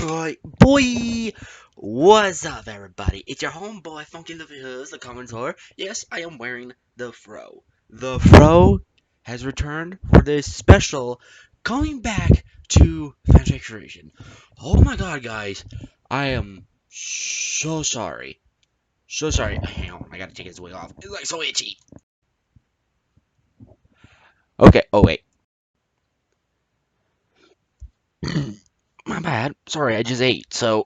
Boy, what's up, everybody? It's your homeboy, Funky the Fizz, the commentator. Yes, I am wearing the fro. The fro has returned for this special coming back to fanfic creation. Oh my god, guys, I am so sorry. So sorry. Hang on, I gotta take his wig off. It's like so itchy. Okay, oh wait. My bad. Sorry, I just ate. So,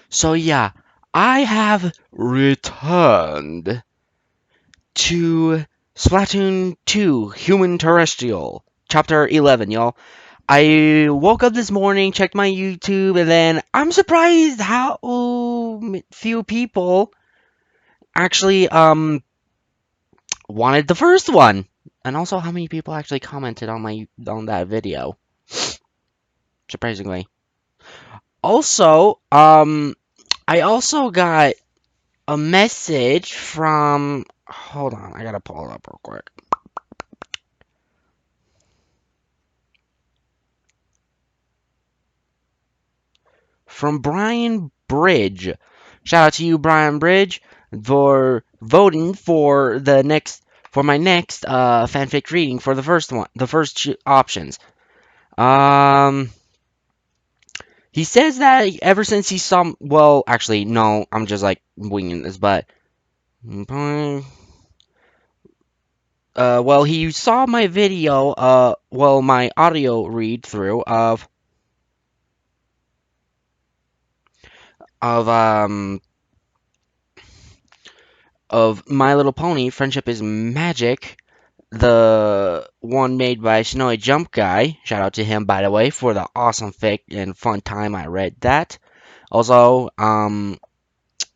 so yeah, I have returned to Splatoon 2 Human-terrestrial, Chapter 11, y'all. I woke up this morning, checked my YouTube, and then I'm surprised how few people actually wanted the first one, and also how many people actually commented on that video. Surprisingly. Also, I also got a message from. Hold on, I gotta pull it up real quick. From Brian Bridge. Shout out to you, Brian Bridge, for voting for my next fanfic reading for the first one, the first options. Um, he says that ever since he saw, well, actually, no, I'm just like winging this, but well, he saw my video, well, my audio read through of um of My Little Pony, Friendship is Magic, the one made by Snowy Jump Guy. Shout out to him, by the way, for the awesome fic and fun time I read that. Also,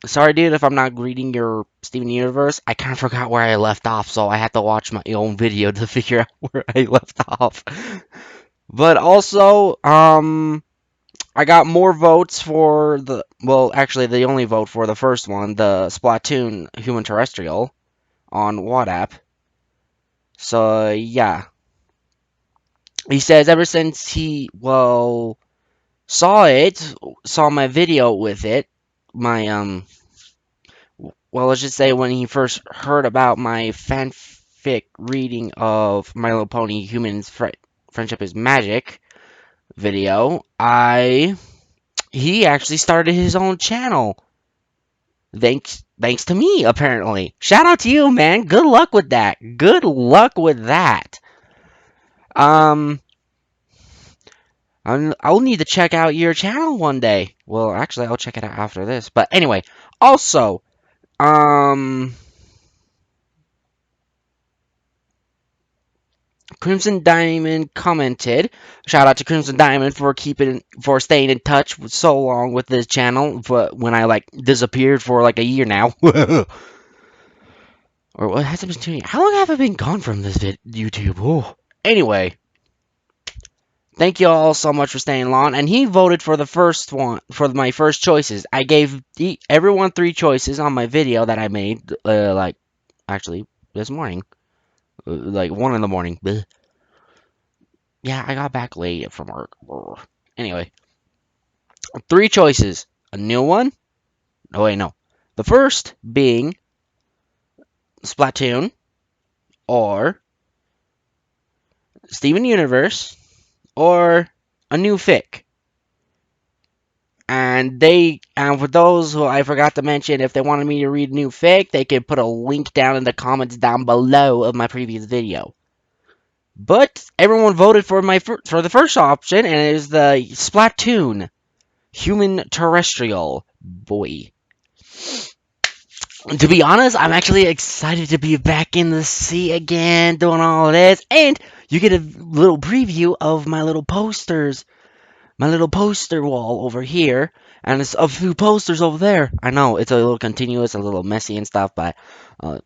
sorry, dude, if I'm not reading your Steven Universe. I kind of forgot where I left off, so I had to watch my own video to figure out where I left off. But also, I got more votes for well, actually, the only vote for the first one, the Splatoon Human-terrestrial on WhatsApp. So, yeah. He says ever since he, well, saw my video with it, my, well, let's just say when he first heard about my fanfic reading of My Little Pony Friendship is Magic video, he actually started his own channel. Thanks to me, apparently. Shout out to you, man. Good luck with that. Good luck with that. Um, I'll need to check out your channel one day. Well, actually, I'll check it out after this. But anyway, also, Crimson Diamond commented. Shout out to Crimson Diamond for staying in touch so long with this channel. But when I like disappeared for like a year now, or what has it been 2 years? How long have I been gone from this YouTube? Oh. Anyway, thank you all so much for staying long. And he voted for the first one, for my first choices. I gave everyone 3 choices on my video that I made, like, actually, this morning. Like, 1 in the morning. Bleh. Yeah, I got back late from work. Anyway, 3 choices. A new one? Oh, wait, no. The first being Splatoon, or Steven Universe, or a new fic. And for those who I forgot to mention, if they wanted me to read a new fic, they could put a link down in the comments down below of my previous video. But everyone voted for for the first option, and it is the Splatoon Human-terrestrial. Boy. To be honest, I'm actually excited to be back in the sea again, doing all this, and you get a little preview of my little posters. My little poster wall over here, and it's a few posters over there. I know it's a little continuous, a little messy and stuff, but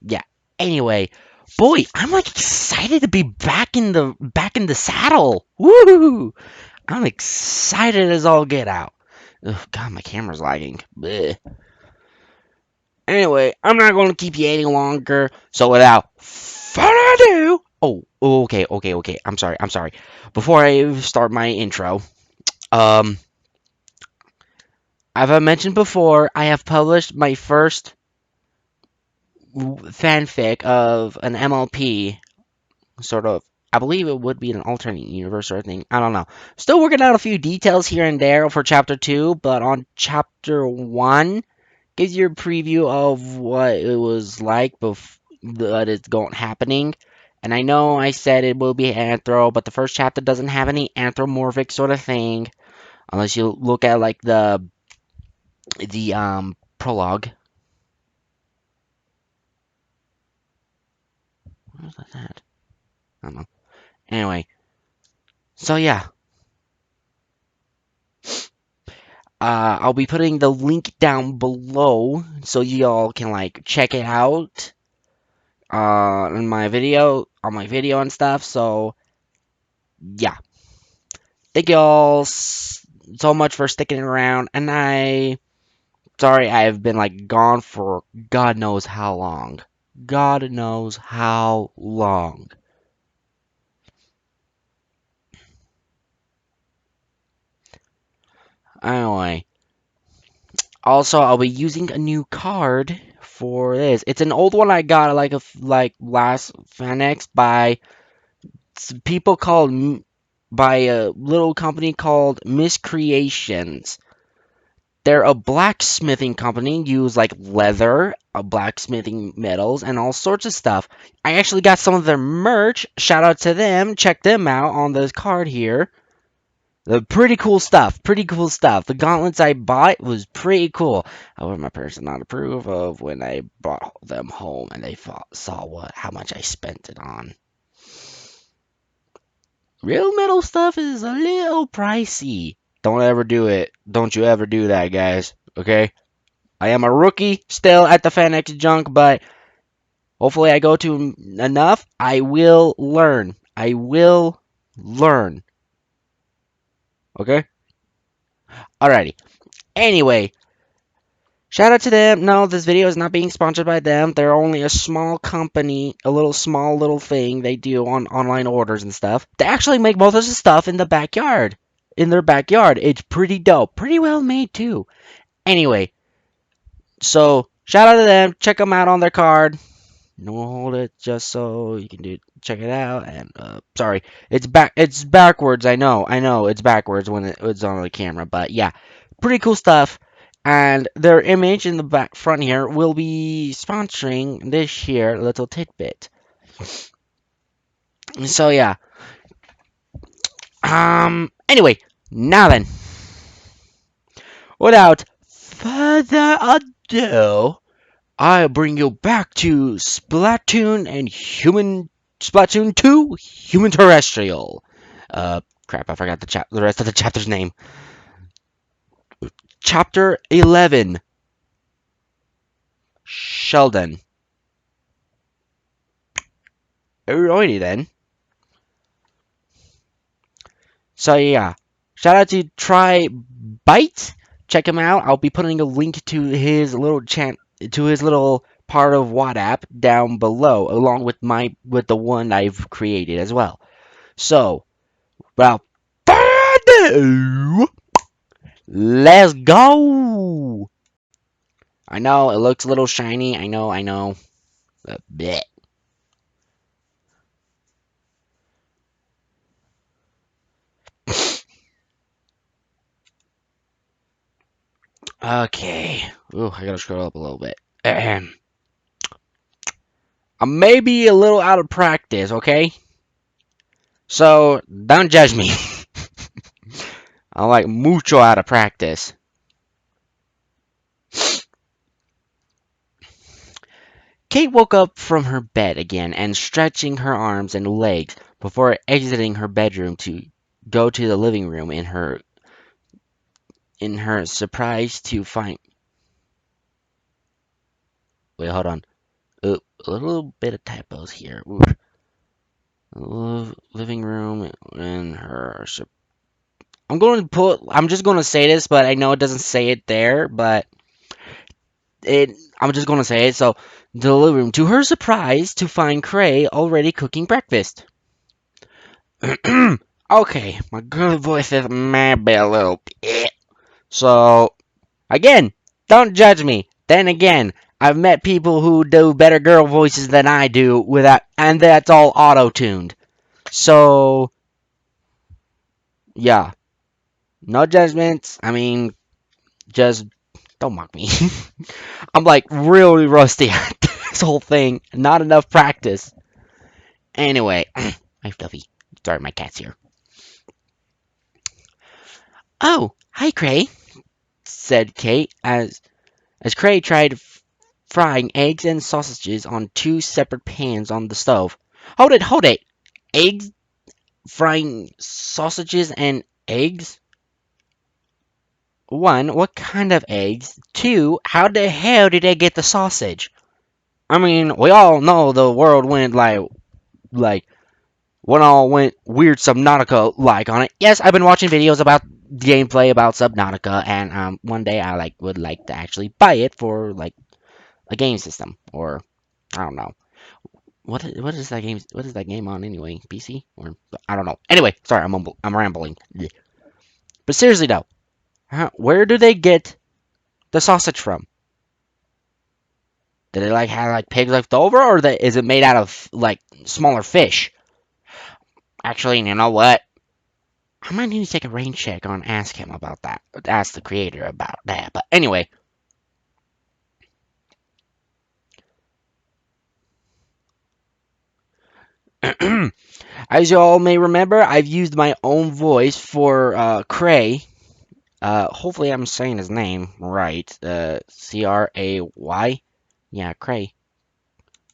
yeah. Anyway, boy, I'm like excited to be back in the saddle. Woo! I'm excited as all get out. Ugh, God, my camera's lagging. Bleh. Anyway, I'm not going to keep you any longer. So without further ado, okay. I'm sorry. Before I start my intro. Um, as I mentioned before, I have published my first fanfic of an MLP, sort of. I believe it would be an alternate universe or thing. I don't know. Still working out a few details here and there for chapter 2, but on chapter 1 gives you a preview of what it was like before that it's going happening. And I know I said it will be anthro, but the first chapter doesn't have any anthropomorphic sort of thing, unless you look at like the prologue. What was that? I don't know. Anyway, so yeah, I'll be putting the link down below so y'all can like check it out in my video on my video and stuff. So yeah, thank y'all so much for sticking around. And sorry I've been like gone for God knows how long. God knows how long. Anyway, also I'll be using a new card for this. It's an old one I got like like last FanX by people called by a little company called Miscreations. They're a blacksmithing company, use like leather, blacksmithing metals, and all sorts of stuff. I actually got some of their merch. Shout out to them. Check them out on this card here. The pretty cool stuff. Pretty cool stuff. The gauntlets I bought was pretty cool. However, my parents did not approve of when I brought them home and they saw how much I spent it on. Real metal stuff is a little pricey. Don't ever do it. Don't you ever do that, guys. Okay? I am a rookie still at the FanX junk, but hopefully I go to enough. I will learn. I will learn. Okay? Alrighty. Anyway, shout out to them. No, this video is not being sponsored by them. They're only a small company, a little small little thing they do on online orders and stuff. They actually make most of the stuff in the backyard. In their backyard. It's pretty dope. Pretty well made too. Anyway, so shout out to them. Check them out on their card. No, hold it just so you can check it out. And sorry, it's backwards. I know it's backwards when it's on the camera, but yeah, pretty cool stuff. And their image in the back front here will be sponsoring this here little tidbit. So yeah. Anyway, now then, without further ado, I bring you back to Splatoon and Splatoon 2 Human-terrestrial. Crap, I forgot the rest of the chapter's name. Chapter 11. Sheldon. Alrighty then. So yeah, shout out to Try Bite. Check him out. I'll be putting a link to his little part of WhatsApp down below, along with the one I've created as well. So, well, let's go! I know, it looks a little shiny. I know. But bleh. Okay. Ooh, I gotta scroll up a little bit. Ahem. I may be a little out of practice, okay? So, don't judge me. I'm like mucho out of practice. Kate woke up from her bed again and stretching her arms and legs before exiting her bedroom to go to the living room in her surprise to find. Wait, hold on. A little bit of typos here. Living room in her. I'm just going to say this, but I know it doesn't say it there, but I'm just going to say it. So, the living room. To her surprise, to find Cray already cooking breakfast. Okay, my girl voice is maybe a little bit. So, again, don't judge me. Then again, I've met people who do better girl voices than I do without, and that's all auto-tuned. So, yeah, no judgments. I mean, just don't mock me. I'm like really rusty at this whole thing. Not enough practice. Anyway, my fluffy. Sorry, my cat's here. Oh, hi, Cray, said Kate as Cray tried frying eggs and sausages on two separate pans on the stove. Hold it! Eggs? Frying sausages and eggs? One, what kind of eggs? Two, how the hell did they get the sausage? I mean, we all know the world went like when all went weird Subnautica like on it. Yes, I've been watching videos about gameplay about Subnautica, and one day I would like to actually buy it for like a game system, or I don't know. What is that game? What is that game on anyway? PC or I don't know. Anyway, sorry, I'm rambling. Yeah. But seriously though, where do they get the sausage from? Do they like have like pigs left over, or is it made out of like smaller fish? Actually, you know what? I might need to take a rain check on ask him about that. Ask the creator about that. But anyway, as you all may remember, I've used my own voice for Cray. Hopefully I'm saying his name right. Cray. Yeah, Cray.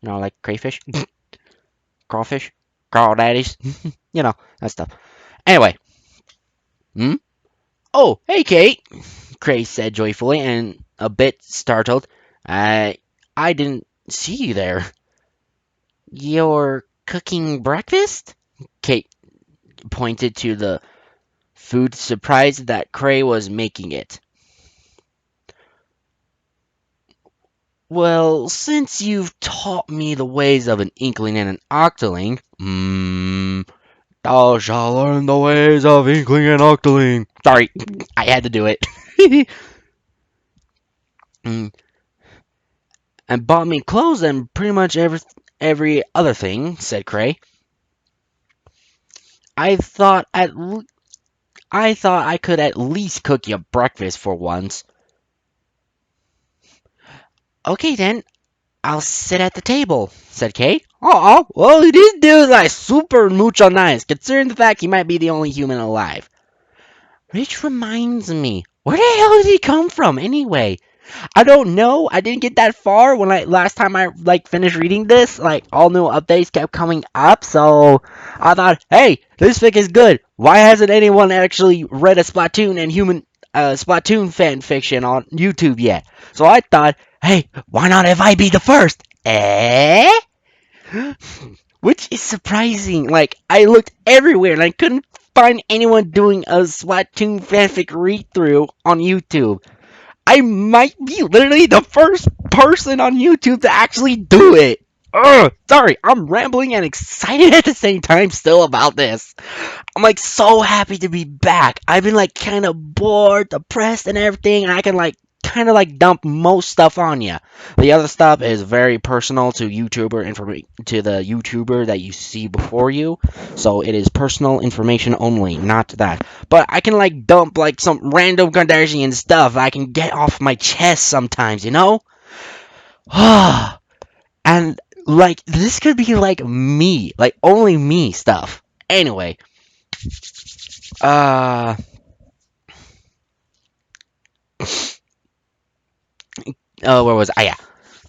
You know, like crayfish, crawfish, crawdaddies. You know that stuff. Anyway, hmm? Oh, hey, Kate. Cray said joyfully and a bit startled. I didn't see you there. You're cooking breakfast? Kate pointed to the food, surprised that Cray was making it. Well, since you've taught me the ways of an inkling and an octoling, thou shalt learn the ways of inkling and octoling. Sorry, I had to do it. Mm, and bought me clothes and pretty much every other thing, said Cray. I thought at I thought I could at least cook you breakfast for once. Okay then, I'll sit at the table, said Kate. Oh, well, this dude's like super mucho nice, considering the fact he might be the only human alive. Which reminds me, where the hell did he come from anyway? I don't know. I didn't get that far when last time I finished reading this. Like all new updates kept coming up, so I thought, hey, this fic is good. Why hasn't anyone actually read a Splatoon and Splatoon fan fiction on YouTube yet? So I thought, hey, why not if I be the first? Eh? Which is surprising. Like I looked everywhere and I couldn't find anyone doing a Splatoon fanfic read through on YouTube. I might be literally the first person on YouTube to actually do it. Ugh, sorry, I'm rambling and excited at the same time still about this. I'm like so happy to be back. I've been like kind of bored, depressed, and everything, and I can like kind of like dump most stuff on you. The other stuff is very personal to to the YouTuber that you see before you, so it is personal information only, not that. But I can like dump like some random Kardashian stuff I can get off my chest sometimes, you know? And like this could be like me, like only me stuff. Anyway, uh oh, where was I? Yeah.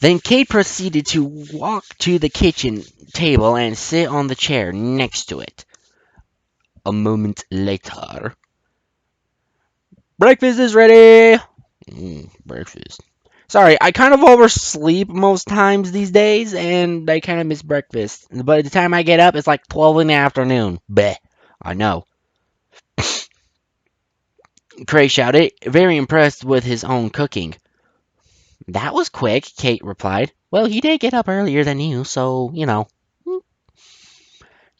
Then Kate proceeded to walk to the kitchen table and sit on the chair next to it. A moment later, breakfast is ready. Breakfast. Sorry, I kind of oversleep most times these days, and I kind of miss breakfast. By the time I get up, it's like 12 in the afternoon. Bleh. I know. Cray shouted, very impressed with his own cooking. That was quick, Kate replied. Well, he did get up earlier than you, so, you know.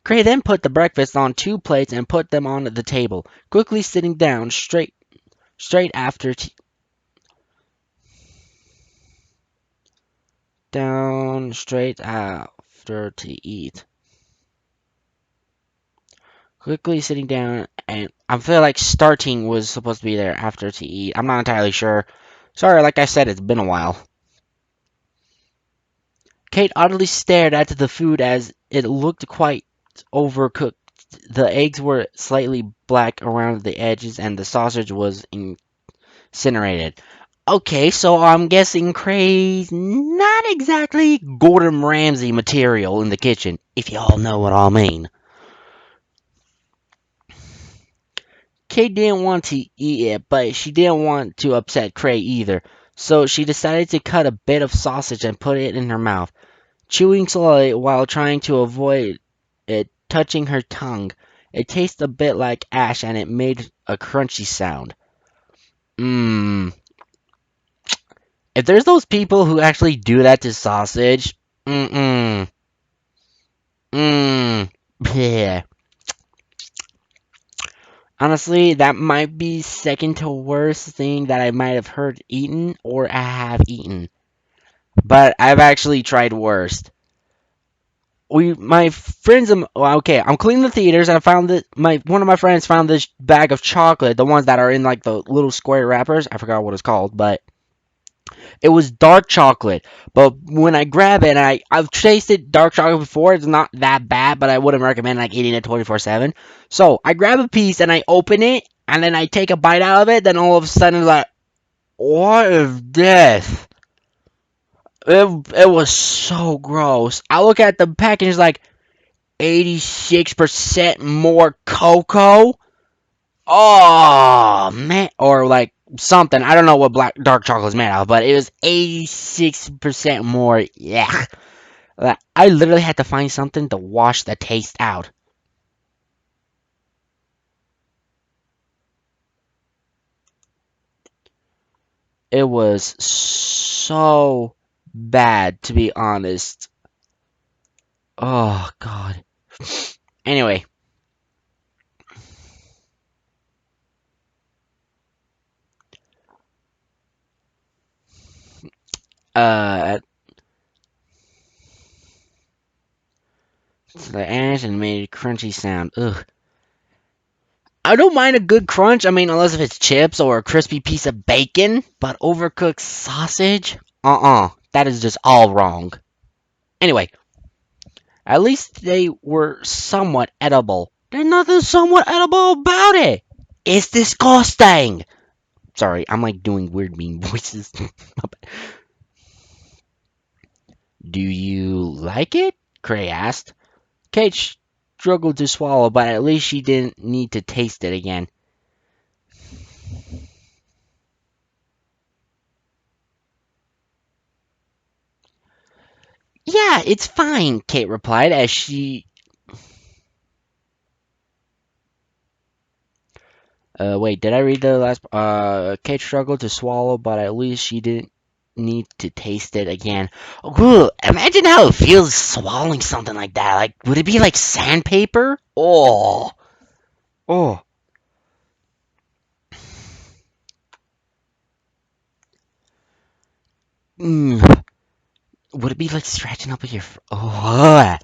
Gray then put the breakfast on 2 plates and put them on the table, quickly sitting down straight after straight after to eat. Quickly sitting down, and I feel like starting was supposed to be there after to eat. I'm not entirely sure. Sorry, like I said, it's been a while. Kate oddly stared at the food as it looked quite overcooked. The eggs were slightly black around the edges, and the sausage was incinerated. Okay, so I'm guessing Craig's not exactly Gordon Ramsay material in the kitchen, if y'all know what I mean. Kate didn't want to eat it, but she didn't want to upset Craig either, so she decided to cut a bit of sausage and put it in her mouth, chewing slowly while trying to avoid it touching her tongue. It tasted a bit like ash and it made a crunchy sound. Mmm. If there's those people who actually do that to sausage, mm-mm. Mmm. Yeah. Honestly, that might be second to worst thing that I might have heard eaten or I have eaten. But I've actually tried worse. My friends, well, okay, I'm cleaning the theaters and I found that one of my friends found this bag of chocolate, the ones that are in like the little square wrappers. I forgot what it's called, but it was dark chocolate. But when I grab it, and I've tasted dark chocolate before, it's not that bad, but I wouldn't recommend like eating it 24/7. So I grab a piece and I open it, and then I take a bite out of it. Then all of a sudden, like, what is this? It was so gross. I look at the package like 86% more cocoa. Oh man, or like something. I don't know what black dark chocolate is made out of, but it was 86% more. Yeah, I literally had to find something to wash the taste out. It was so bad, to be honest. Oh god. Anyway, uh, the ash and made a crunchy sound. Ugh. I don't mind a good crunch. I mean, unless if it's chips or a crispy piece of bacon, but overcooked sausage? That is just all wrong. Anyway, at least they were somewhat edible. There's nothing somewhat edible about it. It's disgusting. Sorry, I'm like doing weird mean voices. Do you like it? Cray asked. Kate struggled to swallow, but at least she didn't need to taste it again. Yeah, it's fine, Kate replied as she. Wait, did I read the last? Kate struggled to swallow, but at least she didn't need to taste it again. Ooh, imagine how it feels swallowing something like that. Like, would it be like sandpaper? Oh. Mm. Would it be like scratching up with your? Oh.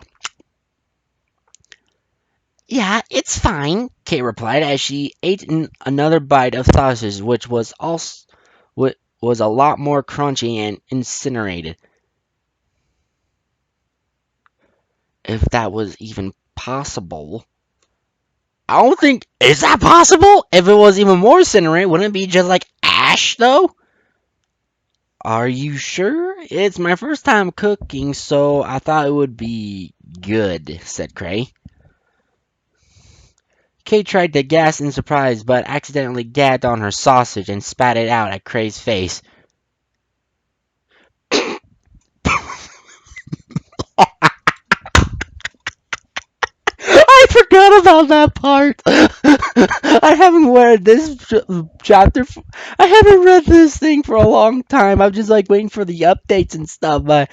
Yeah, it's fine, Kate replied as she ate another bite of sausage, which was also was a lot more crunchy and incinerated, if that was even possible. I don't think is that possible. If it was even more incinerated, wouldn't it be just like ash though? Are you sure? It's my first time cooking, so I thought it would be good, said Cray. Kate tried to gasp in surprise, but accidentally gagged on her sausage and spat it out at Cray's face. I forgot about that part. I haven't read this chapter. I haven't read this thing for a long time. I'm just like waiting for the updates and stuff. But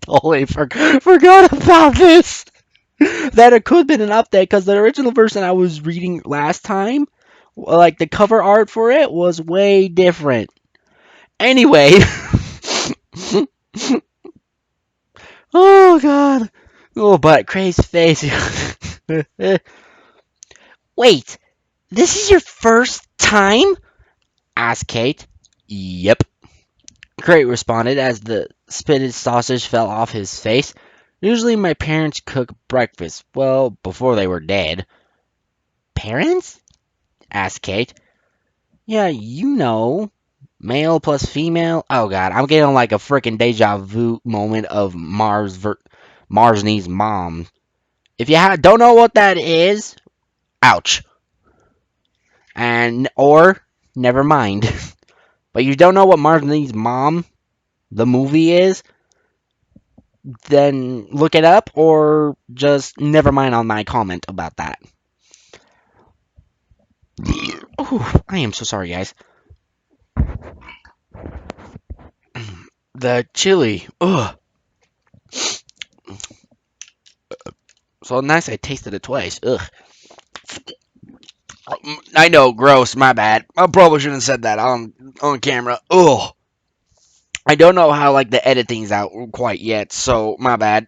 Totally forgot about this. That it could have been an update because the original version I was reading last time, like the cover art for it was way different. Anyway, oh god, oh but Craig's face. Wait, this is your first time? Asked Kate. Yep. Craig responded as the spitted sausage fell off his face. Usually my parents cook breakfast. Well, before they were dead. Parents? Asked Kate. Yeah, you know. Male plus female. Oh god, I'm getting like a freaking deja vu moment of Marsney's mom. If you don't know what that is, ouch. And or never mind. But you don't know what Marsney's mom, the movie is, then look it up or just never mind on my comment about that. Oh, I am so sorry, guys. The chili. Ugh. So nice I tasted it twice. Ugh. I know, gross, my bad. I probably shouldn't have said that on camera. Ugh. I don't know how like the editing's out quite yet, so my bad.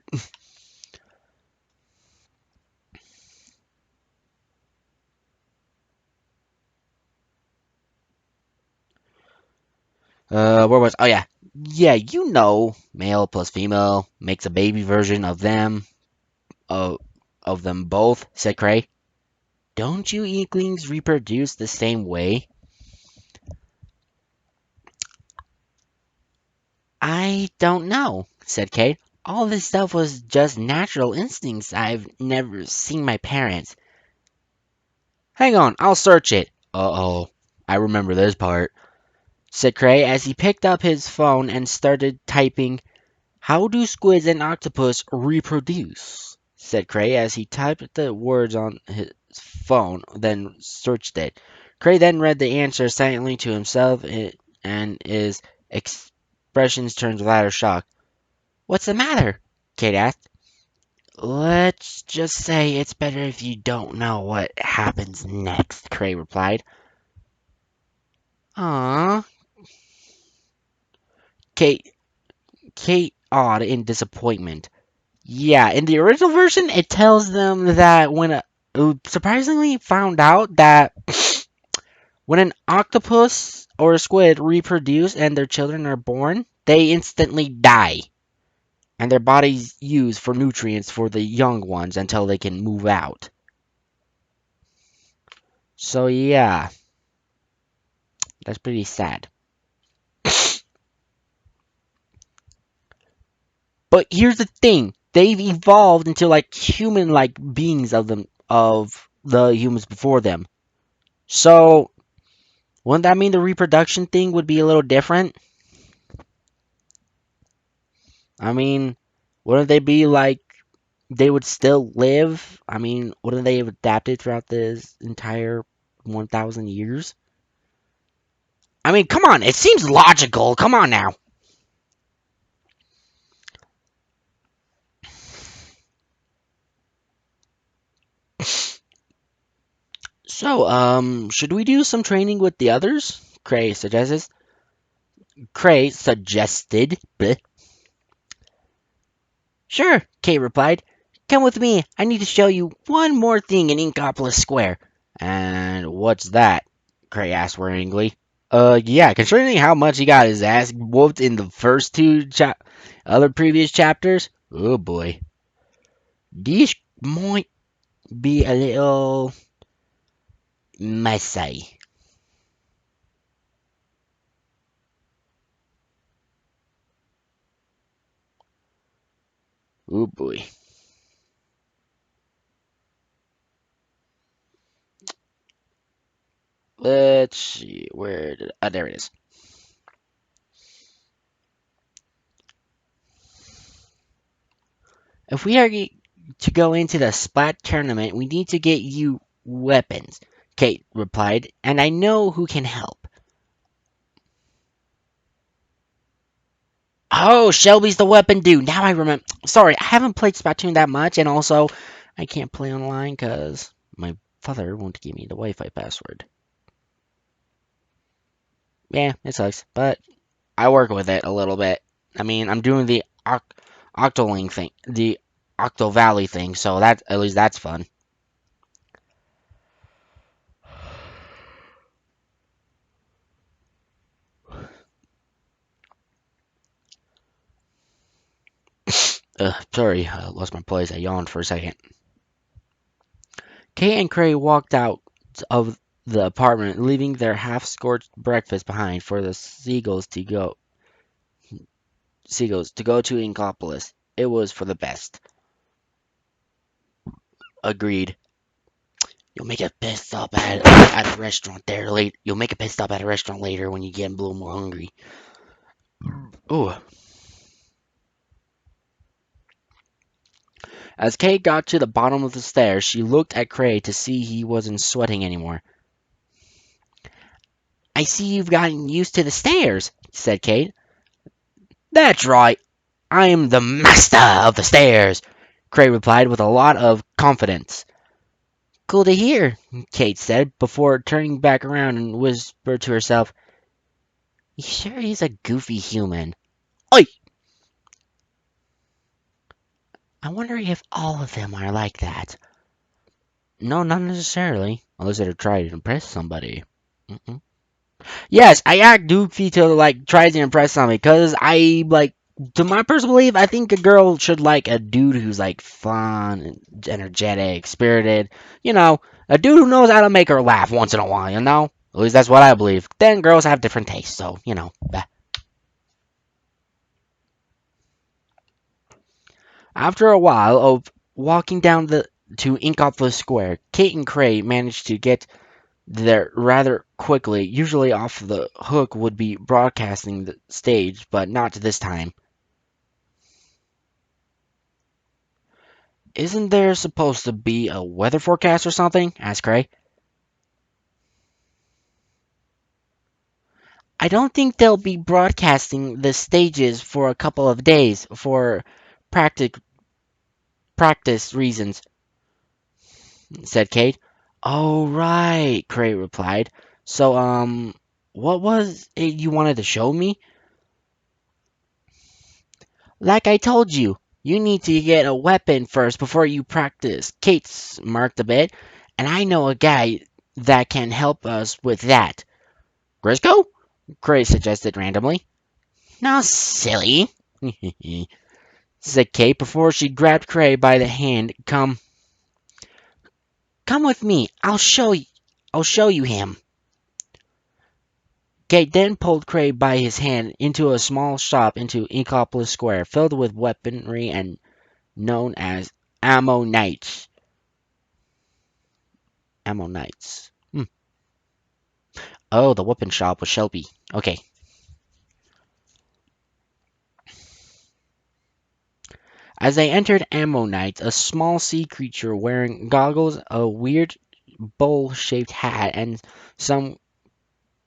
Where was? Oh yeah, yeah. You know, male plus female makes a baby version of them, of of them both," said Cray. "Don't you Inklings reproduce the same way?" "I don't know," said Kate. "All this stuff was just natural instincts. I've never seen my parents." "Hang on, I'll search it." "Uh-oh, I remember this part," said Cray as he picked up his phone and started typing. "How do squids and octopus reproduce?" said Cray as he typed the words on his phone, then searched it. Cray then read the answer silently to himself, and his expressions turned louder shock. "What's the matter?" Kate asked. "Let's just say it's better if you don't know what happens next," Cray replied. Aww. Kate Kate awed in disappointment. Yeah, in the original version, it tells them that surprisingly found out that when an octopus or a squid reproduce and their children are born, they instantly die, and their bodies use for nutrients for the young ones until they can move out. So yeah, that's pretty sad. But here's the thing: they've evolved into like human-like beings of the humans before them. So wouldn't that mean the reproduction thing would be a little different? I mean, wouldn't they be like they would still live? I mean, wouldn't they have adapted throughout this entire 1,000 years? I mean, come on, it seems logical. Come on now. So, should we do some training with the others? Cray suggested. Bleh. Sure, Kay replied. Come with me. I need to show you one more thing in Inkopolis Square. And what's that? Cray asked worryingly. Yeah, considering how much he got his ass whooped in the first other previous chapters, oh boy. This might be a little messy. Oh boy. Let's see, where did, there it is. If we are to go into the Splat tournament, we need to get you weapons, Kate replied, and I know who can help. Oh, Shelby's the weapon dude. Now I remember. Sorry, I haven't played Splatoon that much, and also I can't play online because my father won't give me the Wi-Fi password. Yeah, it sucks, but I work with it a little bit. I mean, I'm doing the Octoling thing, the Octo Valley thing, so that at least that's fun. Sorry, I lost my place. I yawned for a second. Kate and Cray walked out of the apartment, leaving their half-scorched breakfast behind for the seagulls to go to Inkopolis. It was for the best. Agreed. You'll make a pit stop at a restaurant there late. You'll make a pit stop at a restaurant later when you get a little more hungry. Ooh. As Kate got to the bottom of the stairs, she looked at Cray to see he wasn't sweating anymore. I see you've gotten used to the stairs, said Kate. That's right. I am the master of the stairs, Cray replied with a lot of confidence. Cool to hear, Kate said, before turning back around and whispered to herself, he sure is a goofy human. Oi! I wonder if all of them are like that. No, not necessarily, unless they're trying to impress somebody. Mm-mm. Yes, I act goofy to like try to impress somebody, cause I like to my personal belief, I think a girl should like a dude who's like fun, energetic, spirited. A dude who knows how to make her laugh once in a while. At least that's what I believe. Then girls have different tastes, so bah. After a while of walking down to Inkopolis Square, Kate and Cray managed to get there rather quickly. Usually off the hook would be broadcasting the stage, but not this time. Isn't there supposed to be a weather forecast or something? Asked Cray. I don't think they'll be broadcasting the stages for a couple of days for practic practice reasons, said Kate. Oh, right, Cray replied. So, what was it you wanted to show me? Like I told you, you need to get a weapon first before you practice. Kate smirked a bit, and I know a guy that can help us with that. Grisco? Cray suggested randomly. No, silly, said Kate before she grabbed Cray by the hand. Come with me. I'll show you him. Kate then pulled Cray by his hand into a small shop into Inkopolis Square, filled with weaponry and known as Ammonites. Ammonites. Oh, the weapon shop with Shelby. Okay. As they entered Ammonites, a small sea creature wearing goggles, a weird bowl-shaped hat, and some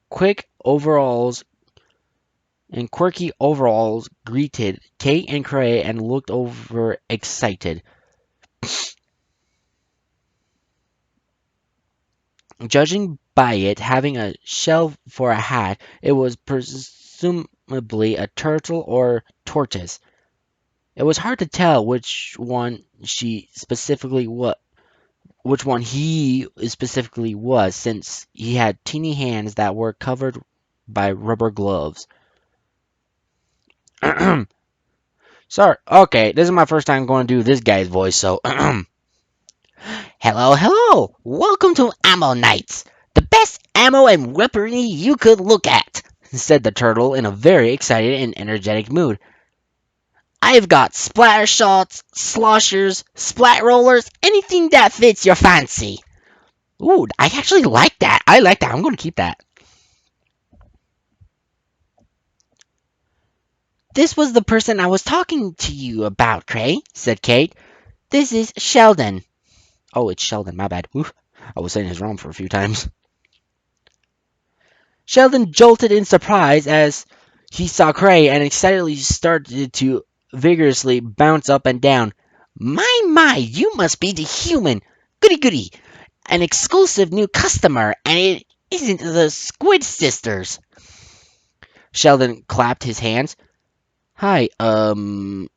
quick overalls quirky overalls greeted Kate and Cray and looked over excited. Judging by it having a shell for a hat, it was presumably a turtle or tortoise. It was hard to tell which one he specifically was, since he had teeny hands that were covered by rubber gloves. Sorry, okay, this is my first time going to do this guy's voice, so hello, hello! Welcome to Ammo Nights, the best ammo and weaponry you could look at, said the turtle in a very excited and energetic mood. I've got splatter shots, sloshers, splat rollers, anything that fits your fancy. Ooh, I actually like that. I like that. I'm going to keep that. This was the person I was talking to you about, Cray, said Kate. This is Sheldon. Oh, it's Sheldon, my bad. Oof. I was saying his wrong for a few times. Sheldon jolted in surprise as He saw Cray and excitedly started to vigorously bounce up and down. My, you must be the human. Goody goody. An exclusive new customer, and it isn't the Squid Sisters. Sheldon clapped his hands. Hi, I'm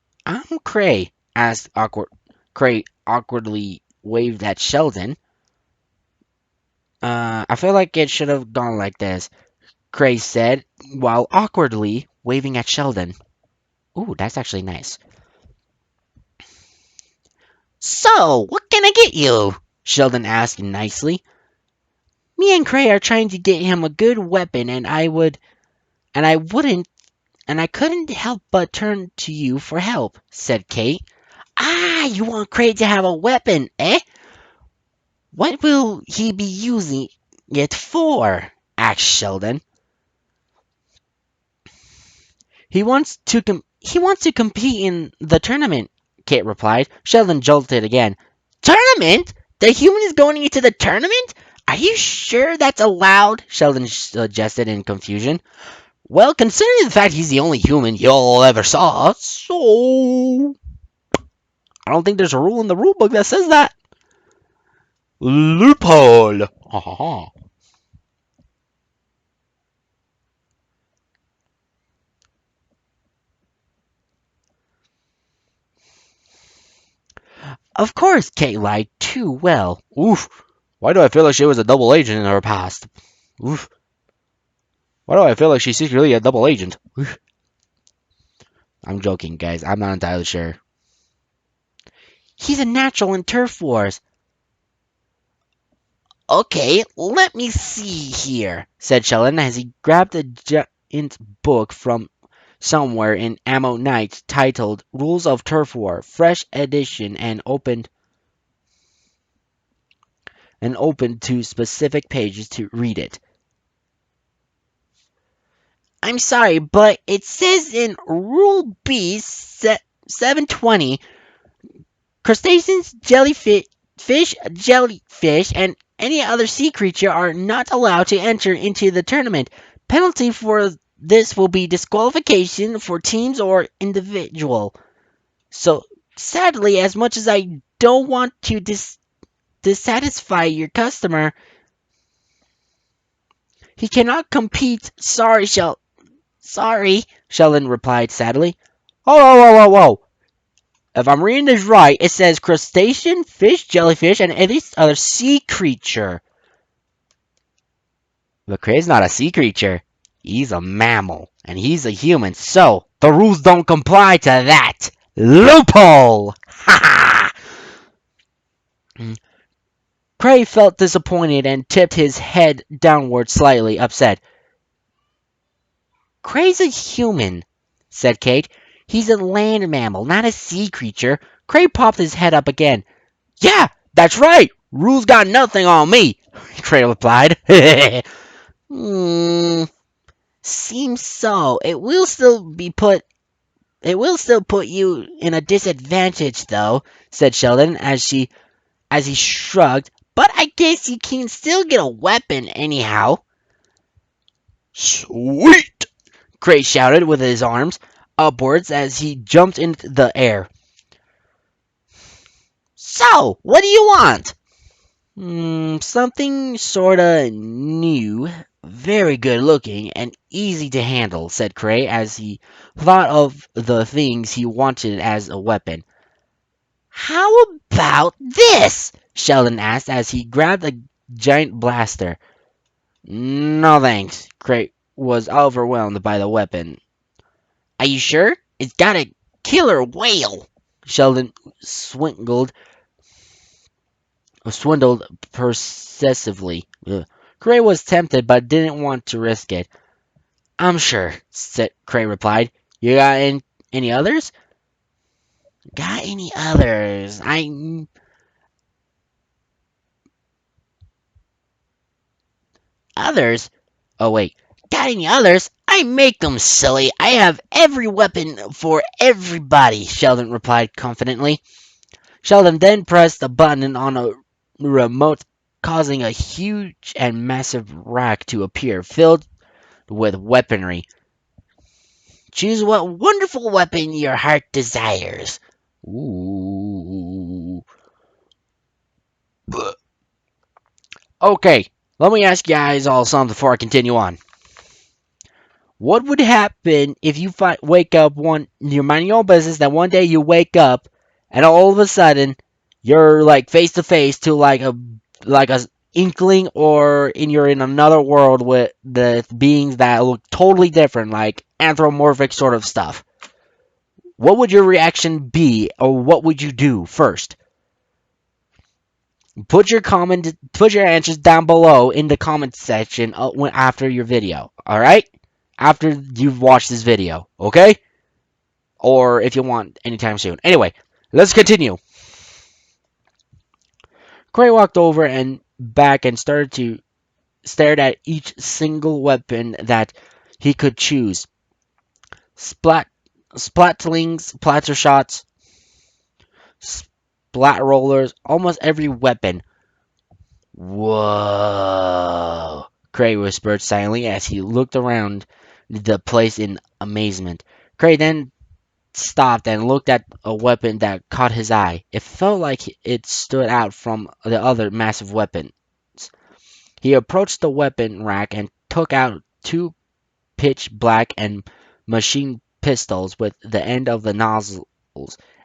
Cray, asked awkward. Cray awkwardly waved at Sheldon. I feel like it should have gone like this, Cray said, while awkwardly waving at Sheldon. Ooh, that's actually nice. So, what can I get you? Sheldon asked nicely. Me and Cray are trying to get him a good weapon, and I wouldn't, and I couldn't help but turn to you for help, said Kate. Ah, you want Cray to have a weapon, eh? What will he be using it for? Asked Sheldon. He wants to compete in the tournament, Kate replied. Sheldon jolted again. Tournament? The human is going into the tournament? Are you sure that's allowed? Sheldon suggested in confusion. Well, considering the fact he's the only human y'all ever saw, so I don't think there's a rule in the rule book that says that. Loophole. Ha ha ha. Of course, Kate lied too well. Oof. Why do I feel like she was a double agent in her past? Oof. Why do I feel like she's secretly a double agent? Oof. I'm joking, guys. I'm not entirely sure. He's a natural in turf wars. Okay, let me see here, said Sheldon as he grabbed a giant book from somewhere in Ammo Night titled Rules of Turf War, Fresh Edition, and opened to specific pages to read it. I'm sorry, but it says in Rule B 720 crustaceans, jellyfish, and any other sea creature are not allowed to enter into the tournament. Penalty for this will be disqualification for teams or individual. So, sadly, as much as I don't want to dissatisfy your customer, he cannot compete. Sorry, Sheldon replied sadly. Whoa. If I'm reading this right, it says crustacean, fish, jellyfish, and any other sea creature. But Cray's not a sea creature. He's a mammal, and he's a human, so the rules don't comply to that. Loophole! Ha ha! Cray felt disappointed and tipped his head downward slightly, upset. Cray's a human, said Kate. He's a land mammal, not a sea creature. Cray popped his head up again. Yeah, that's right. Rules got nothing on me, Cray replied. Seems so. It will still put you in a disadvantage though, said Sheldon as he shrugged. But I guess you can still get a weapon anyhow. Sweet! Cray shouted with his arms upwards as he jumped into the air. So, what do you want? Something sorta new, very good looking, and easy to handle, said Cray as he thought of the things he wanted as a weapon. How about this? Sheldon asked as he grabbed a giant blaster. No thanks. Cray was overwhelmed by the weapon. Are you sure? It's got a killer whale. Sheldon swindled persuasively. Cray was tempted but didn't want to risk it. I'm sure, Cray replied. You got any others? Got any others? Others? Oh, wait. Got any others? I make them, silly. I have every weapon for everybody, Sheldon replied confidently. Sheldon then pressed a button on a remote, causing a huge and massive rack to appear, filled with weaponry. Choose what wonderful weapon your heart desires. Ooh. Okay, let me ask you guys all something before I continue on. What would happen if you wake up you're minding your own business, that one day you wake up and all of a sudden you're like face to face to like a inkling, or you're in another world with the beings that look totally different, like anthropomorphic sort of stuff? What would your reaction be, or what would you do first? Put your answers down below in the comment section after your video. All right? After you've watched this video, okay? Or if you want anytime soon. Anyway, let's continue. Gray walked over and back and started to stared at each single weapon that he could choose. Splat, splatlings, platter shots, splat rollers, almost every weapon. Whoa! Cray whispered silently as he looked around the place in amazement. Cray then stopped and looked at a weapon that caught his eye. It felt like it stood out from the other massive weapons. He approached the weapon rack and took out two pitch black and machine pistols with the end of the nozzles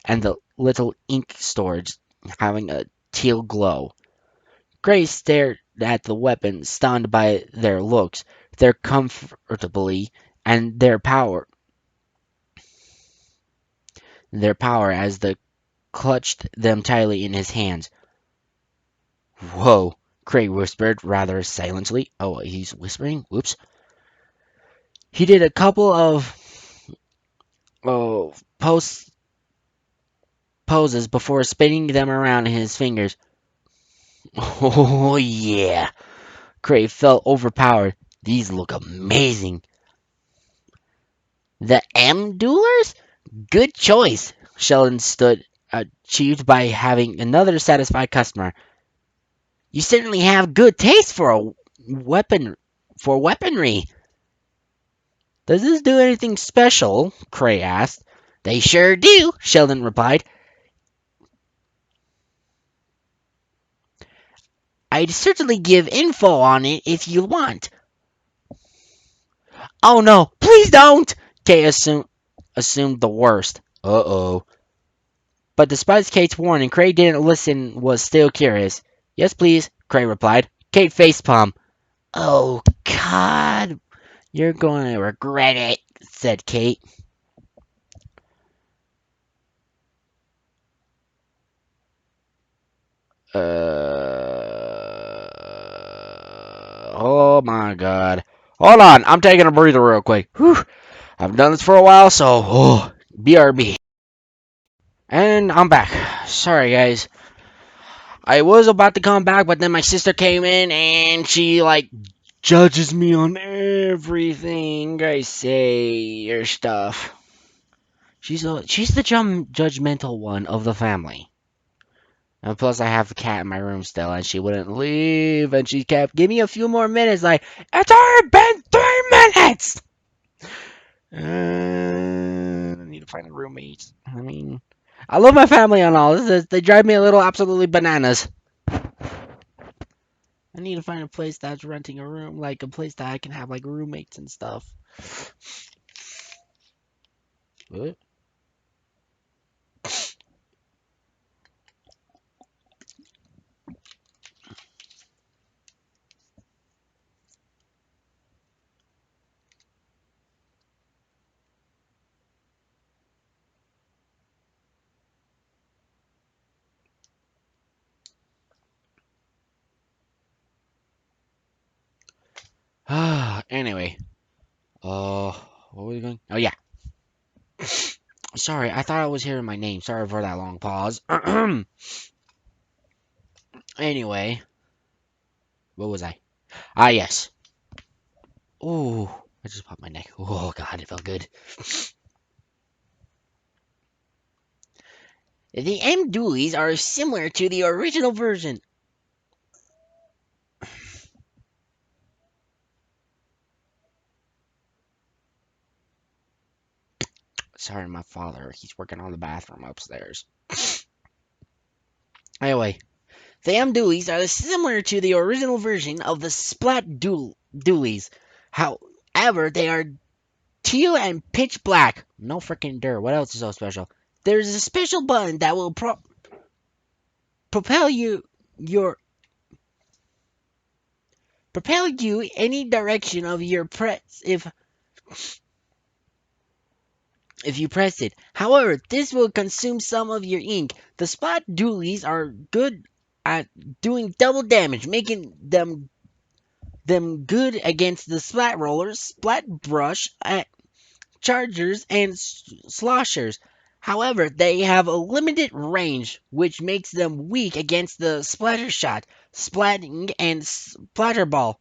and the little ink storage having a teal glow. Gray stared at the weapons, stunned by their looks, their comfortability, and their power as they clutched them tightly in his hands. Whoa, Gray whispered rather silently. Oh, he's whispering? Whoops. He did a couple of poses before spinning them around in his fingers. Oh, yeah. Gray felt overpowered. These look amazing. The M-Duelers? Good choice. Sheldon stood achieved by having another satisfied customer. You certainly have good taste for a weaponry. Does this do anything special? Cray asked. They sure do, Sheldon replied. I'd certainly give info on it if you want. Oh no, please don't! Kay assumed the worst. Uh-oh. But despite Kate's warning, Cray didn't listen, was still curious. Yes, please, Cray replied. Kate facepalmed. Oh, God, you're going to regret it, said Kate. Oh my God. Hold on, I'm taking a breather real quick. Whew. I've done this for a while, so BRB. And I'm back. Sorry, guys. I was about to come back, but then my sister came in and she like judges me on everything I say or stuff. She's the judgmental one of the family. And plus, I have a cat in my room still, and she wouldn't leave, and she kept, give me a few more minutes, like, it's already been 3 minutes! I need to find a roommate. I mean, I love my family and all. They drive me a little absolutely bananas. I need to find a place that's renting a room, like a place that I can have like roommates and stuff. What? Anyway, what were we going? Oh yeah. Sorry, I thought I was hearing my name. Sorry for that long pause. Anyway, what was I? Ah, yes. Ooh, I just popped my neck. Oh God, it felt good. The M dualies are similar to the original version. Sorry, my father. He's working on the bathroom upstairs. Anyway, the Doolies are similar to the original version of the Doolies. However, they are teal and pitch black. No freaking dirt. What else is so special? There's a special button that will propel your propel you any direction of your press if you press it. However, this will consume some of your ink. The spot dualies are good at doing double damage, making them good against the splat rollers, splat brush, chargers, and sloshers. However, they have a limited range, which makes them weak against the splatter shot, splatting and splatterball.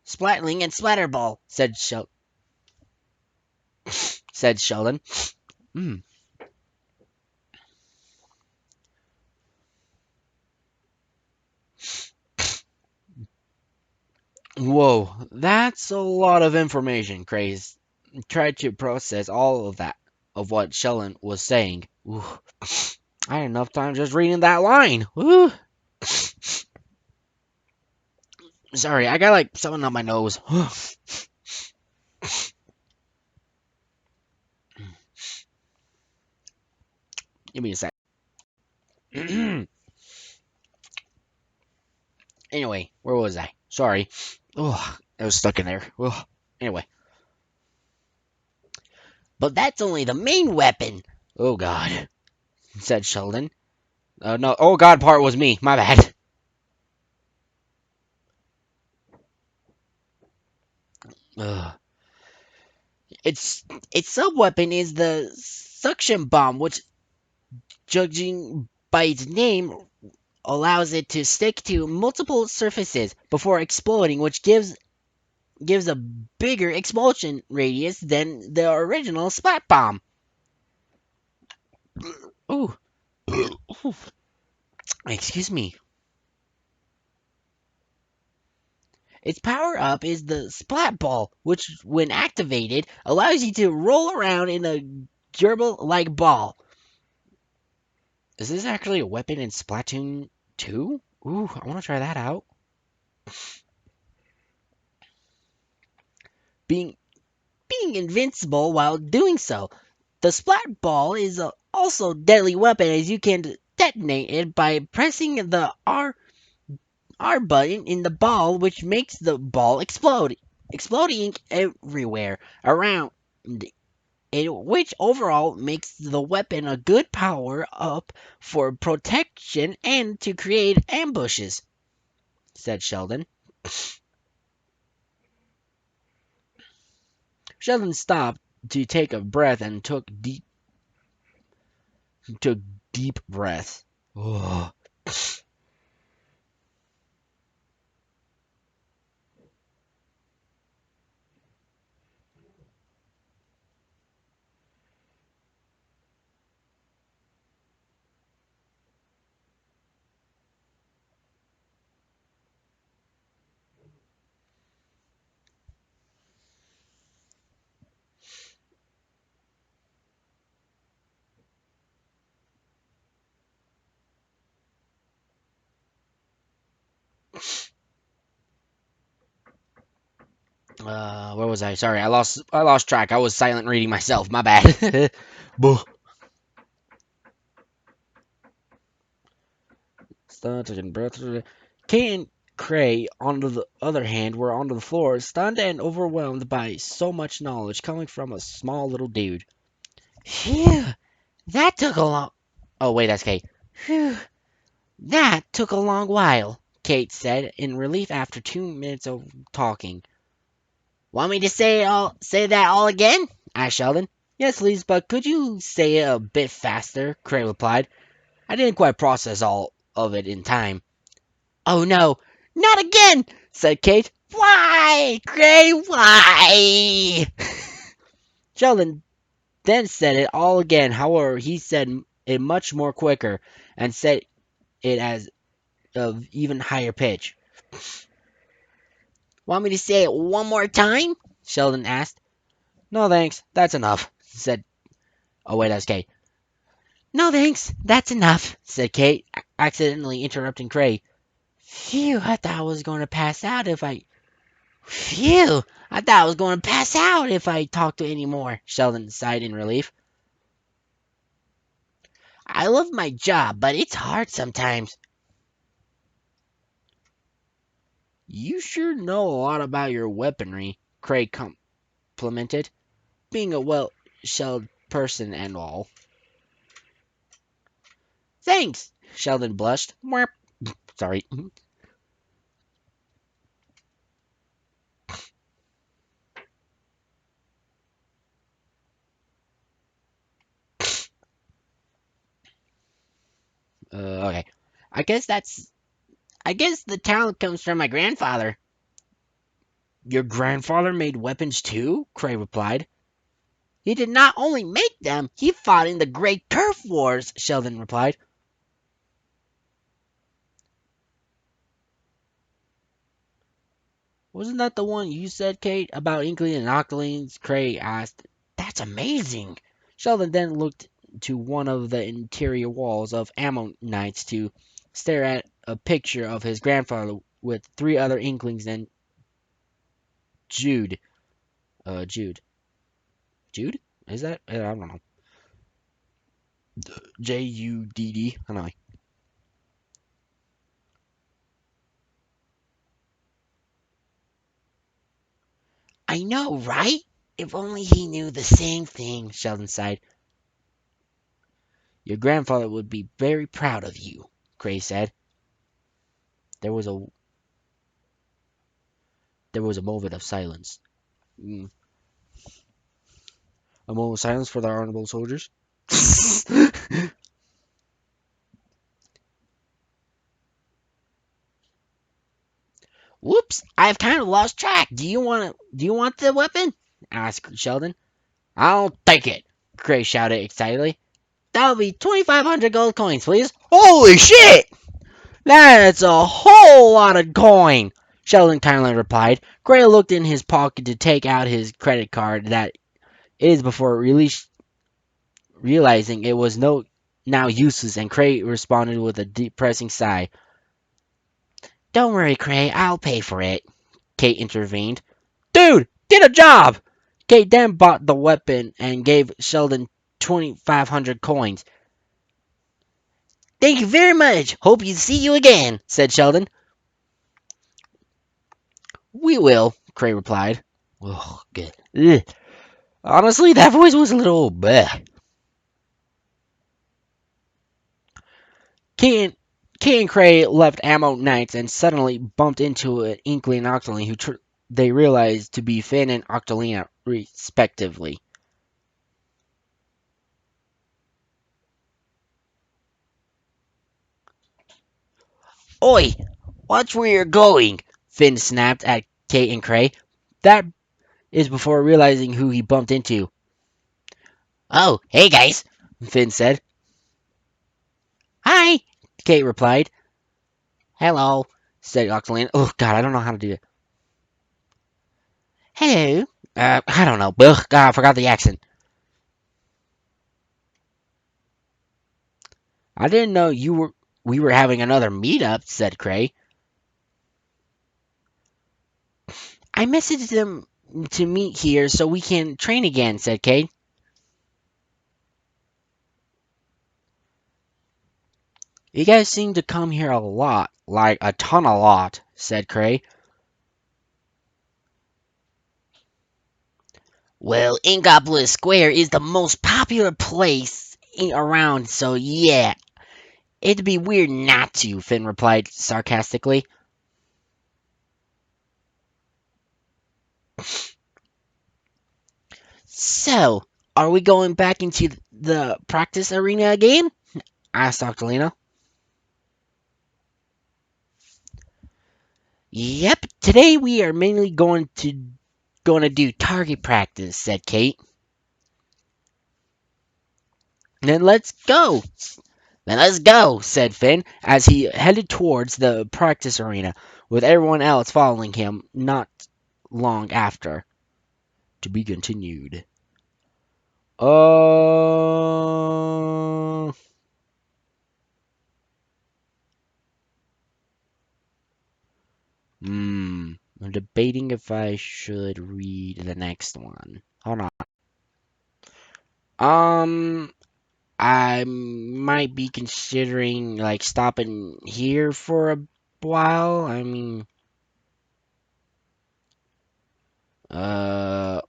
Splatling and splatterball, said Sheldon. Mm. Whoa, that's a lot of information, Craze. Tried to process all of that, of what Sheldon was saying. Ooh, I had enough time just reading that line. Ooh. Sorry, I got like something on my nose. Give me a sec. Anyway, where was I? Sorry. Oh, I was stuck in there. Oh, anyway, but that's only the main weapon. Oh God, said Sheldon. No, oh God part was me. My bad. Ugh. Its its sub weapon is the suction bomb, which, judging by its name, allows it to stick to multiple surfaces before exploding, which gives a bigger explosion radius than the original splat bomb. Ooh, excuse me. Its power up is the Splat Ball, which, when activated, allows you to roll around in a gerbil like ball. Is this actually a weapon in Splatoon 2? Ooh, I want to try that out. Being being invincible while doing so. The Splat Ball is also a deadly weapon, as you can detonate it by pressing the R button in the ball, which makes the ball explode, exploding everywhere around it, which overall makes the weapon a good power up for protection and to create ambushes, said Sheldon. Sheldon stopped to take a breath and took deep breaths. Oh. Where was I? Sorry, I lost track. I was silent reading myself. My bad. Buh. Stunned, taking breath. Kate and Cray, on the other hand, were on the floor, stunned and overwhelmed by so much knowledge coming from a small little dude. Phew, that took a long. Oh, wait, that's Kate. Phew, that took a long while, Kate said in relief after 2 minutes of talking. Want me to say that all again? Asked Sheldon. Yes, please, but could you say it a bit faster? Cray replied. I didn't quite process all of it in time. Oh no, not again, said Kate. Why, Cray, why? Sheldon then said it all again. However, he said it much more quicker and said it as of even higher pitch. Want me to say it one more time? Sheldon asked. No thanks, that's enough, said Oh, wait, that's Kate. No thanks, that's enough, said Kate, accidentally interrupting Cray. Phew, I thought I was going to pass out if I. Phew, I thought I was going to pass out if I talked to any more, Sheldon sighed in relief. I love my job, but it's hard sometimes. You sure know a lot about your weaponry, Craig complimented, being a well-shelled person and all. Thanks, Sheldon blushed. Sorry. Okay. I guess that's. I guess the talent comes from my grandfather. Your grandfather made weapons too? Cray replied. He did not only make them, he fought in the Great Turf Wars, Sheldon replied. Wasn't that the one you said, Kate, about Inkling and Octolings? Cray asked. That's amazing. Sheldon then looked to one of the interior walls of Ammonites to stare at a picture of his grandfather with three other Inklings and Jude. Jude. Jude? Is that? I don't know. Judd. I don't know. I know, right? If only he knew the same thing, Sheldon sighed. Your grandfather would be very proud of you, Cray said. There was a there was a moment of silence. Mm, a moment of silence for the honorable soldiers. Whoops! I've kind of lost track. Do you want the weapon? Asked Sheldon. I'll take it! Cray shouted excitedly. That'll be 2,500 gold coins, please. Holy shit! That's a whole lot of coin, Sheldon kindly replied. Gray looked in his pocket to take out his credit card that is before realizing it was now useless, and Cray responded with a depressing sigh. Don't worry, Cray, I'll pay for it, Kate intervened. Dude, get a job! Kate then bought the weapon and gave Sheldon 2,500 coins. Thank you very much. Hope you see you again, said Sheldon. We will, Cray replied. Oh, good. Ugh. Honestly, that voice was a little bleh. Key and, Key and Cray left Ammo Knights and suddenly bumped into an Inkling and Octoling who they realized to be Finn and Octolina, respectively. Oi! Watch where you're going! Finn snapped at Kate and Cray. That is before realizing who he bumped into. Oh, hey guys, Finn said. Hi, Kate replied. Hello, said Octolina. Oh, God, I don't know how to do it. Hello. I don't know. Ugh, God, I forgot the accent. I didn't know we were having another meetup, said Cray. I messaged them to meet here so we can train again, said Kate. You guys seem to come here a lot, like a ton a lot, said Cray. Well, Ingopolis Square is the most popular place around, so yeah. It'd be weird not to, Finn replied sarcastically. So, are we going back into the practice arena again? Asked Octolina. Yep, today we are mainly going to do target practice, said Kate. Then let's go. Then let's go, said Finn as he headed towards the practice arena, with everyone else following him not long after. To be continued. Uh, I'm debating if I should read the next one. Hold on. Um, I might be considering like stopping here for a while. I mean, uh,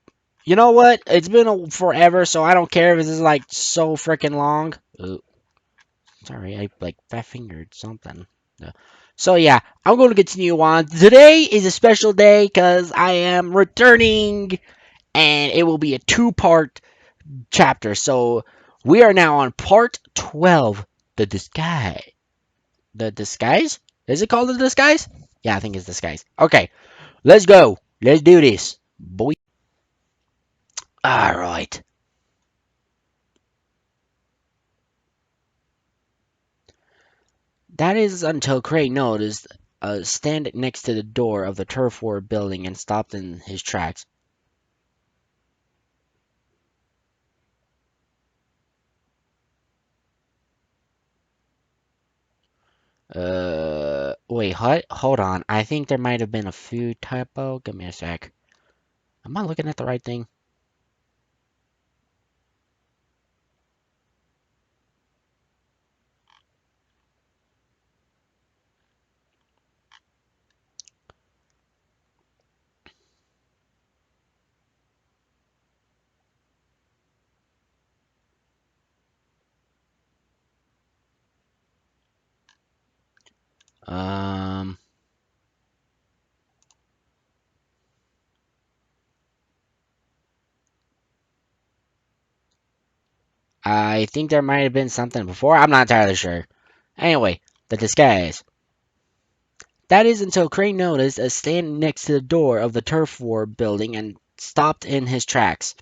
you know what? It's been forever, so I don't care if this is like so freaking long. Sorry, I like fat fingered something. So yeah, I'm going to continue on. Today is a special day because I am returning, and it will be a two-part chapter. So we are now on part 12, the disguise. The disguise? Is it called the disguise? Yeah, I think it's disguise. Okay, let's go. Let's do this, boy. All right. That is until Craig noticed a stand next to the door of the turf war building and stopped in his tracks. Wait, hold on. I think there might have been a few typo. Give me a sec. Am I looking at the right thing? Um, I think there might have been something before. I'm not entirely sure. Anyway, the disguise. That is until Crane noticed a stand next to the door of the turf war building and stopped in his tracks.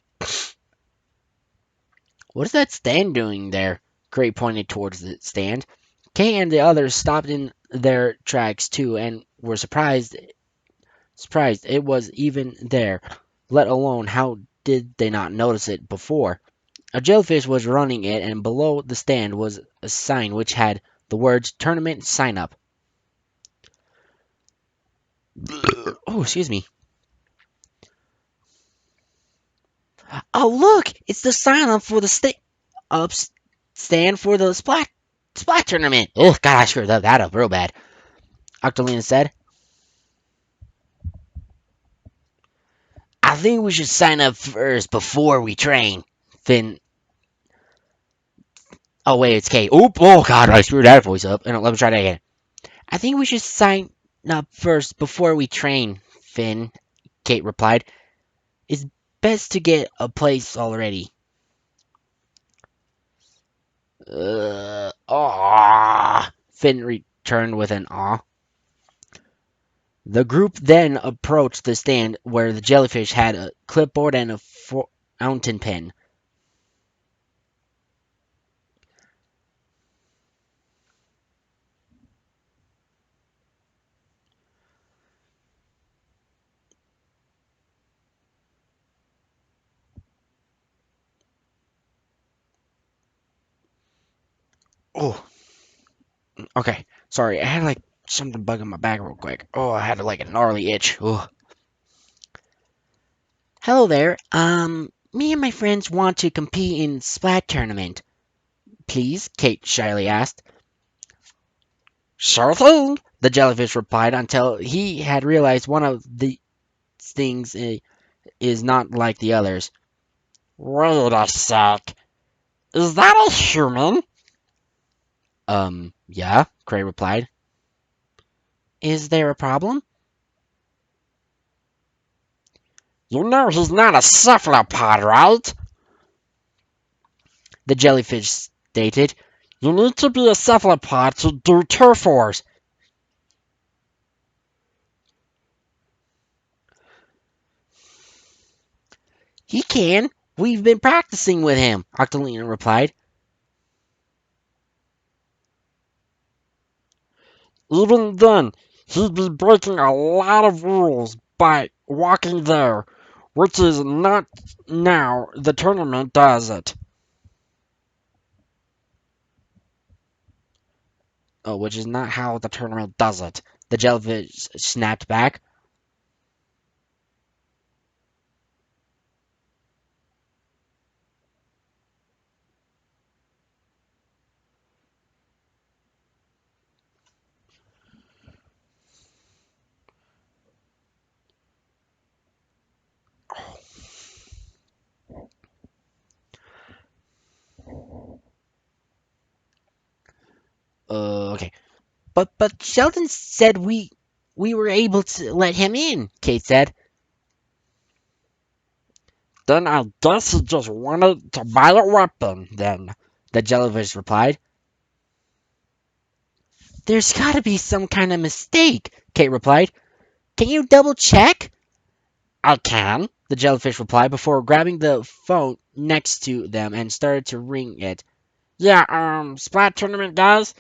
What is that stand doing there? Crane pointed towards the stand. Kay and the others stopped in their tracks too and were surprised it was even there, let alone how did they not notice it before. A jellyfish was running it, and below the stand was a sign which had the words tournament sign up. Oh, excuse me. Oh, look! It's the sign up for the up stand for the splat tournament. Oh, God, I screwed that up real bad. Octolina said, I think we should sign up first before we train. Finn. Oh, wait, it's Kate. Oop! Oh, God, I screwed that voice up. And let me try that again. I think we should sign up first before we train, Finn, Kate replied. It's best to get a place already. Finn returned with an awe. The group then approached the stand where the jellyfish had a clipboard and a fountain pen. Oh, okay. Sorry, I had like something bugging my back real quick. Oh, I had like a gnarly itch. Oh. Hello there. Me and my friends want to compete in Splat tournament. Please, Kate shyly asked. Sure thing, the jellyfish replied until he had realized one of the things is not like the others. Wait a sec. Is that a human? Yeah, Cray replied. Is there a problem? You know he's not a cephalopod, right? The jellyfish stated. You need to be a cephalopod to do turf wars. He can. We've been practicing with him, Octolina replied. Even then, he'd be breaking a lot of rules by walking there. which is not now the tournament does it. Oh, which is not how the tournament does it. The jellyfish snapped back. Okay. But Sheldon said we were able to let him in, Kate said. Then I guess he just wanted to buy a weapon, then. The jellyfish replied. There's gotta be some kind of mistake, Kate replied. Can you double check? I can. The jellyfish replied before grabbing the phone next to them and started to ring it. Yeah, Splat Tournament guys,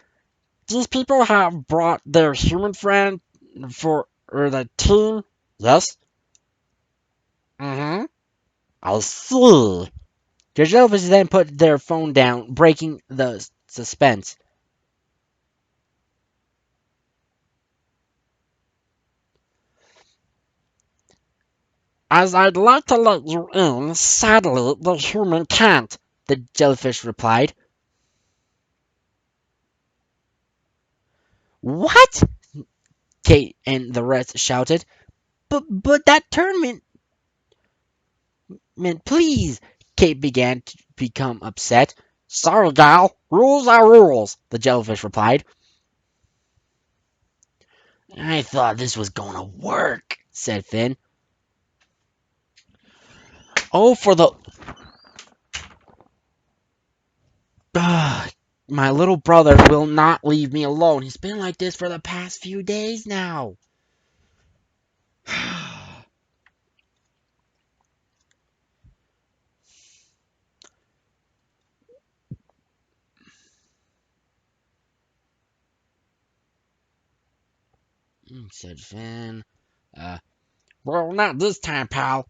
these people have brought their human friend for or the team. Yes? Mm-hmm. I see. The jellyfish then put their phone down, breaking the suspense. As I'd like to let you in, sadly, the human can't. The jellyfish replied. What? Kate and the rest shouted. But that tournament meant please. Kate began to become upset. Sorry, gal. Rules are rules, the jellyfish replied. I thought this was gonna work, said Finn. Oh, for the. Ugh, my little brother will not leave me alone. He's been like this for the past few days now. Said Finn. Uh, Well, not this time, pal.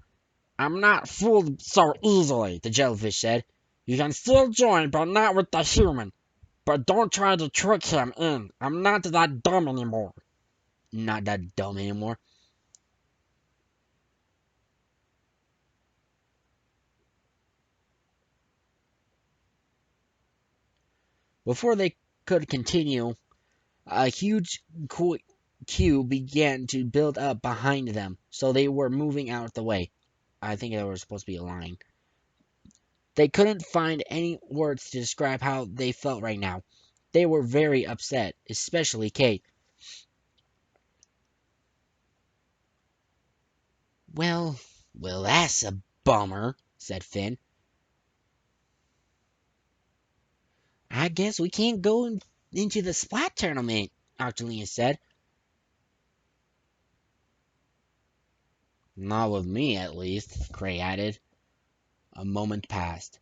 I'm not fooled so easily, the jellyfish said. You can still join, but not with the human. But don't try to trick him in. I'm not that dumb anymore. not that dumb anymore. Before they could continue, a huge queue began to build up behind them, so they were moving out of the way. I think they were supposed to be a line. They couldn't find any words to describe how they felt right now. They were very upset, especially Kate. Well, that's a bummer, said Finn. I guess we can't go into the Splat tournament, Octolina said. Not with me, at least, Cray added. A moment passed.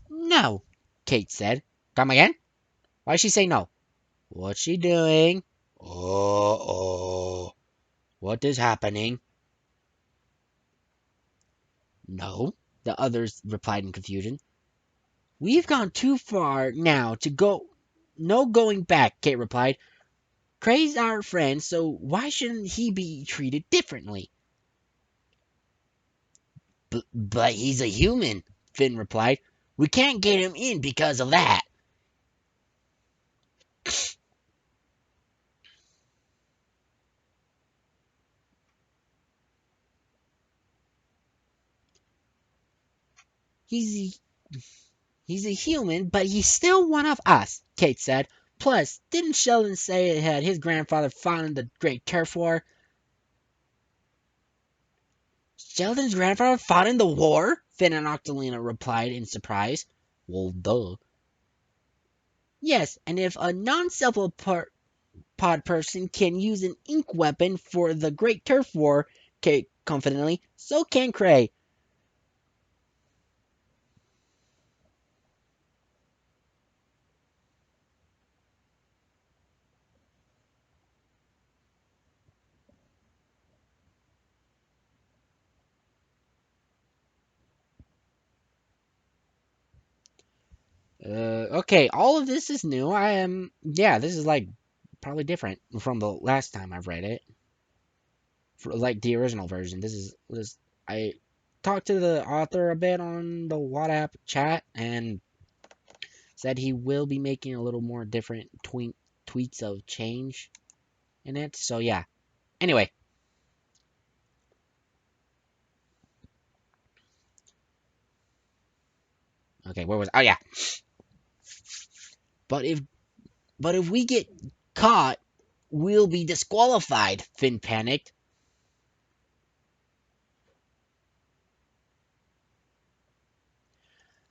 No, Kate said. Come again? Why'd she say no? What's she doing? Uh-oh. What is happening? No, the others replied in confusion. We've gone too far now to go. No going back, Kate replied. Cray's our friend, so why shouldn't he be treated differently? But he's a human, Finn replied. We can't get him in because of that. He's He's a human, but he's still one of us, Kate said. Plus, didn't Sheldon say that his grandfather fought in the Great Turf War? Sheldon's grandfather fought in the war? Finn and Octolina replied in surprise. Well, duh. Yes, and if a non-cephalopod person can use an ink weapon for the Great Turf War, Kate confidently, so can Cray. Okay, all of this is new. I am, yeah, this is like probably different from the last time I've read it. For, like the original version. I talked to the author a bit on the WhatsApp chat and said he will be making a little more different tweets of change in it. So yeah. Anyway, okay, where was? Oh yeah. But if we get caught, we'll be disqualified. Finn panicked.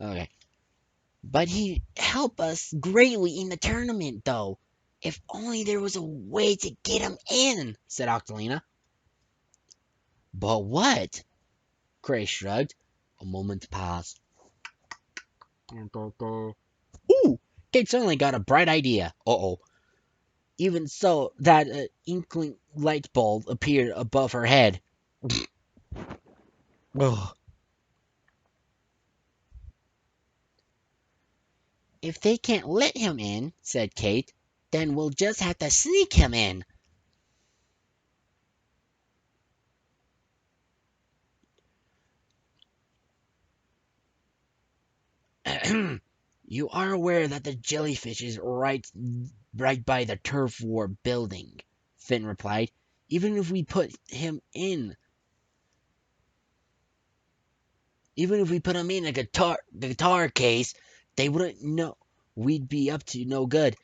Okay. But he helped us greatly in the tournament, though. If only there was a way to get him in, said Octolina. But what? Gray shrugged. A moment passed. Ooh! Kate suddenly got a bright idea. Uh-oh. Even so, that inkling light bulb appeared above her head. Ugh. If they can't let him in, said Kate, then we'll just have to sneak him in. You are aware that the jellyfish is right by the turf war building, Finn replied. Even if we put him in, even if we put him in a guitar case, they wouldn't know we'd be up to no good.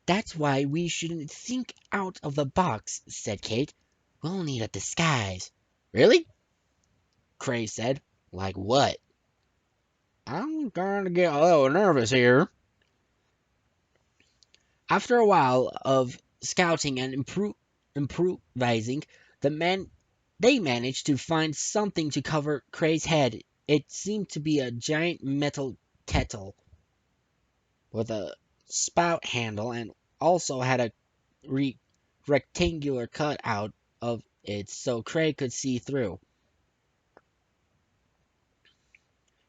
That's why we shouldn't think out of the box, said Kate. We'll need a disguise. Really? Cray said. Like what? I'm going to get a little nervous here. After a while of scouting and improvising, they managed to find something to cover Cray's head. It seemed to be a giant metal kettle with a spout handle and also had a rectangular cutout of it so Cray could see through.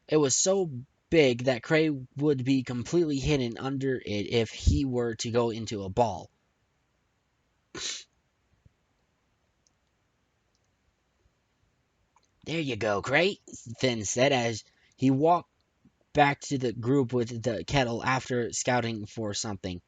It was so big that Cray would be completely hidden under it if he were to go into a ball. There you go, Cray, Finn said as he walked back to the group with the kettle after scouting for something.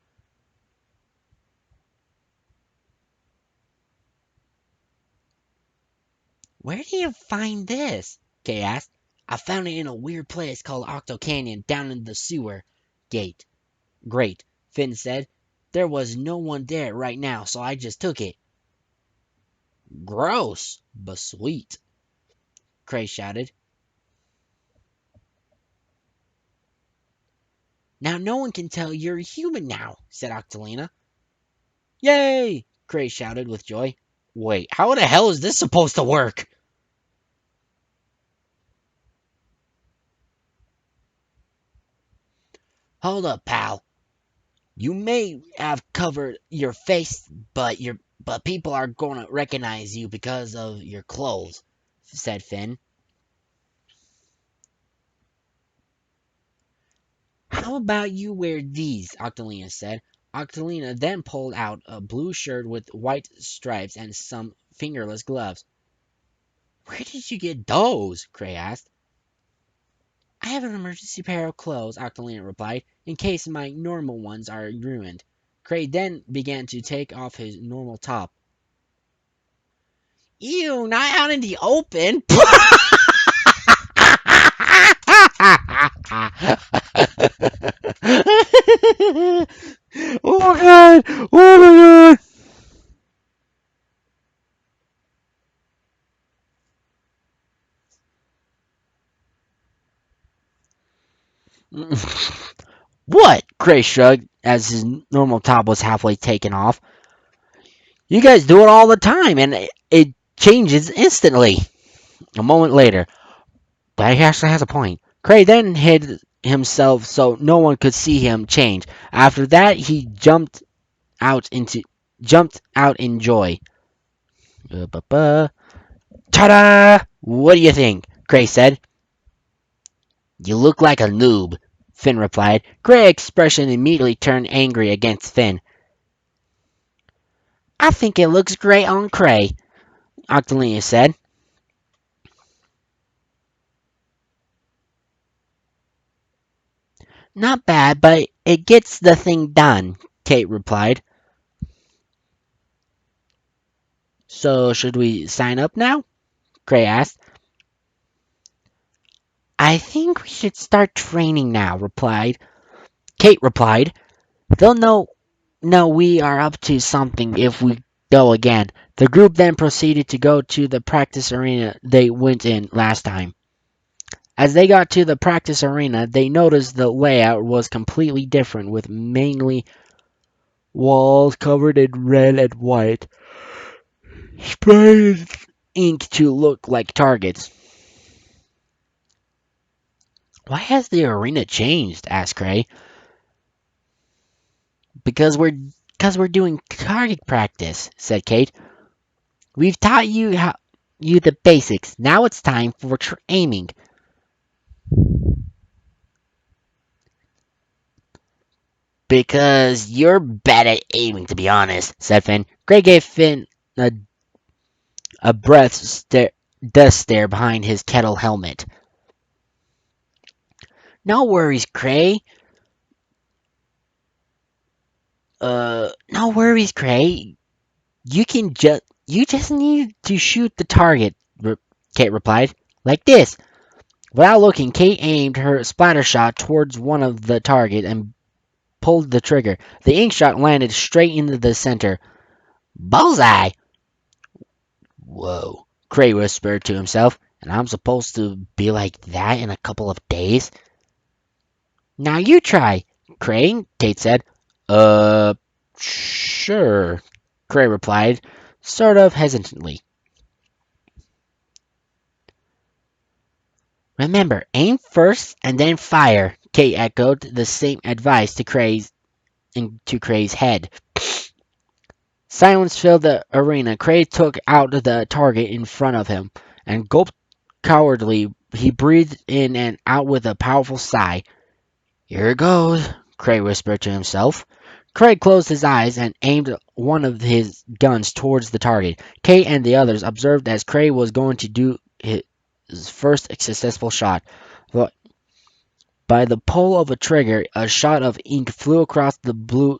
Where did you find this? Kay asked. I found it in a weird place called Octo Canyon down in the sewer gate. Great, Finn said. There was no one there right now, so I just took it. Gross, but sweet, Cray shouted. Now no one can tell you're human now, said Octolina. Yay! Cray shouted with joy. Wait, how the hell is this supposed to work? Hold up, pal. You may have covered your face, but people are gonna recognize you because of your clothes, said Finn. How about you wear these? Octolina said. Octolina then pulled out a blue shirt with white stripes and some fingerless gloves. Where did you get those? Cray asked. I have an emergency pair of clothes, Octolina replied, in case my normal ones are ruined. Cray then began to take off his normal top. Ew, not out in the open. Oh my god! Oh my god! What? Gray shrugged as his normal top was halfway taken off. You guys do it all the time, and it changes instantly. A moment later, but he actually has a point. Cray then hid himself so no one could see him change. After that, he jumped out in joy. Ta-da! What do you think? Gray said. You look like a noob, Finn replied. Gray's expression immediately turned angry against Finn. I think it looks great on Cray, Octolina said. Not bad, but it gets the thing done, Kate replied. So, should we sign up now? Gray asked. I think we should start training now, replied. Kate replied. They'll know we are up to something if we go again. The group then proceeded to go to the practice arena they went in last time. As they got to the practice arena, they noticed the layout was completely different, with mainly walls covered in red and white, sprayed ink to look like targets. Why has the arena changed? Asked Gray. Because we're doing target practice, said Kate. We've taught you the basics. Now it's time for aiming. Because you're bad at aiming, to be honest, said Finn. Gray gave Finn a death stare behind his kettle helmet. No worries, Gray. No worries, Gray. You just need to shoot the target, Kate replied. Like this. Without looking, Kate aimed her splatter shot towards one of the target and pulled the trigger. The ink shot landed straight into the center. Bullseye! Whoa, Cray whispered to himself. And I'm supposed to be like that in a couple of days? Now you try, Cray, Kate said. Sure, Cray replied, sort of hesitantly. Remember, aim first and then fire, Kate echoed the same advice into Cray's head. Silence filled the arena. Cray took out the target in front of him and gulped cowardly. He breathed in and out with a powerful sigh. Here it goes, Cray whispered to himself. Craig closed his eyes and aimed one of his guns towards the target. Kate and the others observed as Craig was going to do his first successful shot. But by the pull of a trigger, a shot of ink flew across the blue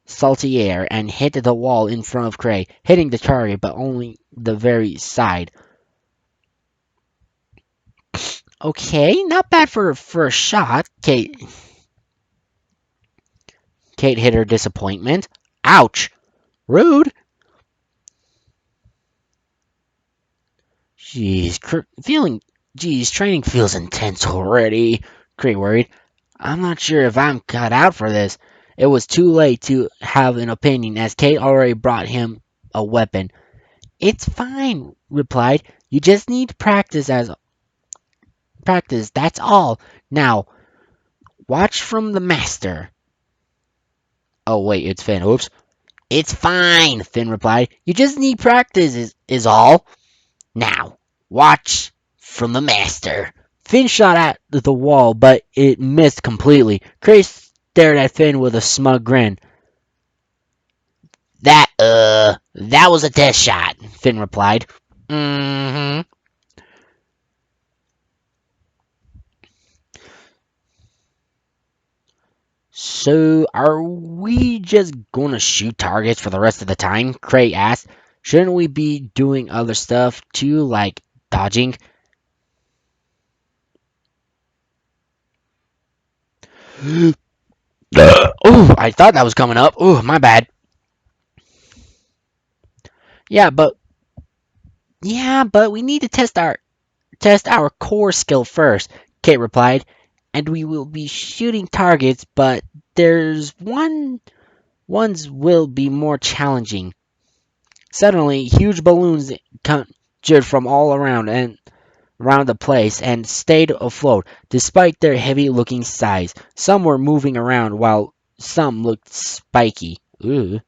salty air and hit the wall in front of Craig, hitting the target but only the very side. Okay, not bad for a first shot, Kate hid her disappointment. Ouch! Rude! Jeez, training feels intense already. Craig worried. I'm not sure if I'm cut out for this. It was too late to have an opinion as Kate already brought him a weapon. It's fine, replied. You just need practice, that's all. Now, watch from the master. Oh wait, it's Finn. Oops. It's fine, Finn replied. You just need practice is all. Now, watch from the master. Finn shot at the wall, but it missed completely. Chris stared at Finn with a smug grin. That was a test shot, Finn replied. Mm-hmm. So, are we just gonna shoot targets for the rest of the time? Cray asked. Shouldn't we be doing other stuff too, like dodging? Oh, I thought that was coming up. Oh, my bad. Yeah, but we need to test our core skill first, Kate replied. And we will be shooting targets, but there's ones will be more challenging. Suddenly, huge balloons conjured from all around the place and stayed afloat, despite their heavy-looking size. Some were moving around while some looked spiky. Ooh.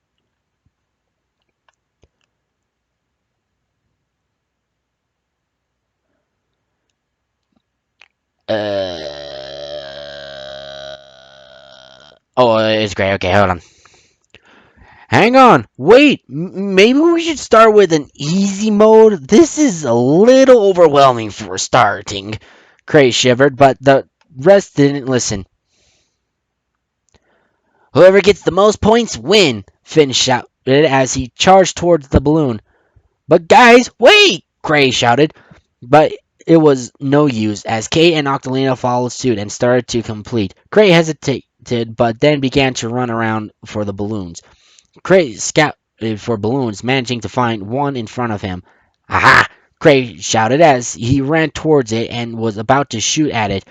Oh, it's great. Okay, hold on. Hang on. Wait. Maybe we should start with an easy mode. This is a little overwhelming for starting. Cray shivered, but the rest didn't listen. Whoever gets the most points win, Finn shouted as he charged towards the balloon. But guys, wait! Cray shouted. But it was no use, as Kate and Octolina followed suit and started to complete. Cray hesitated, but then began to run around for the balloons. Cray scouted for balloons, managing to find one in front of him. Aha! Cray shouted as he ran towards it and was about to shoot at it.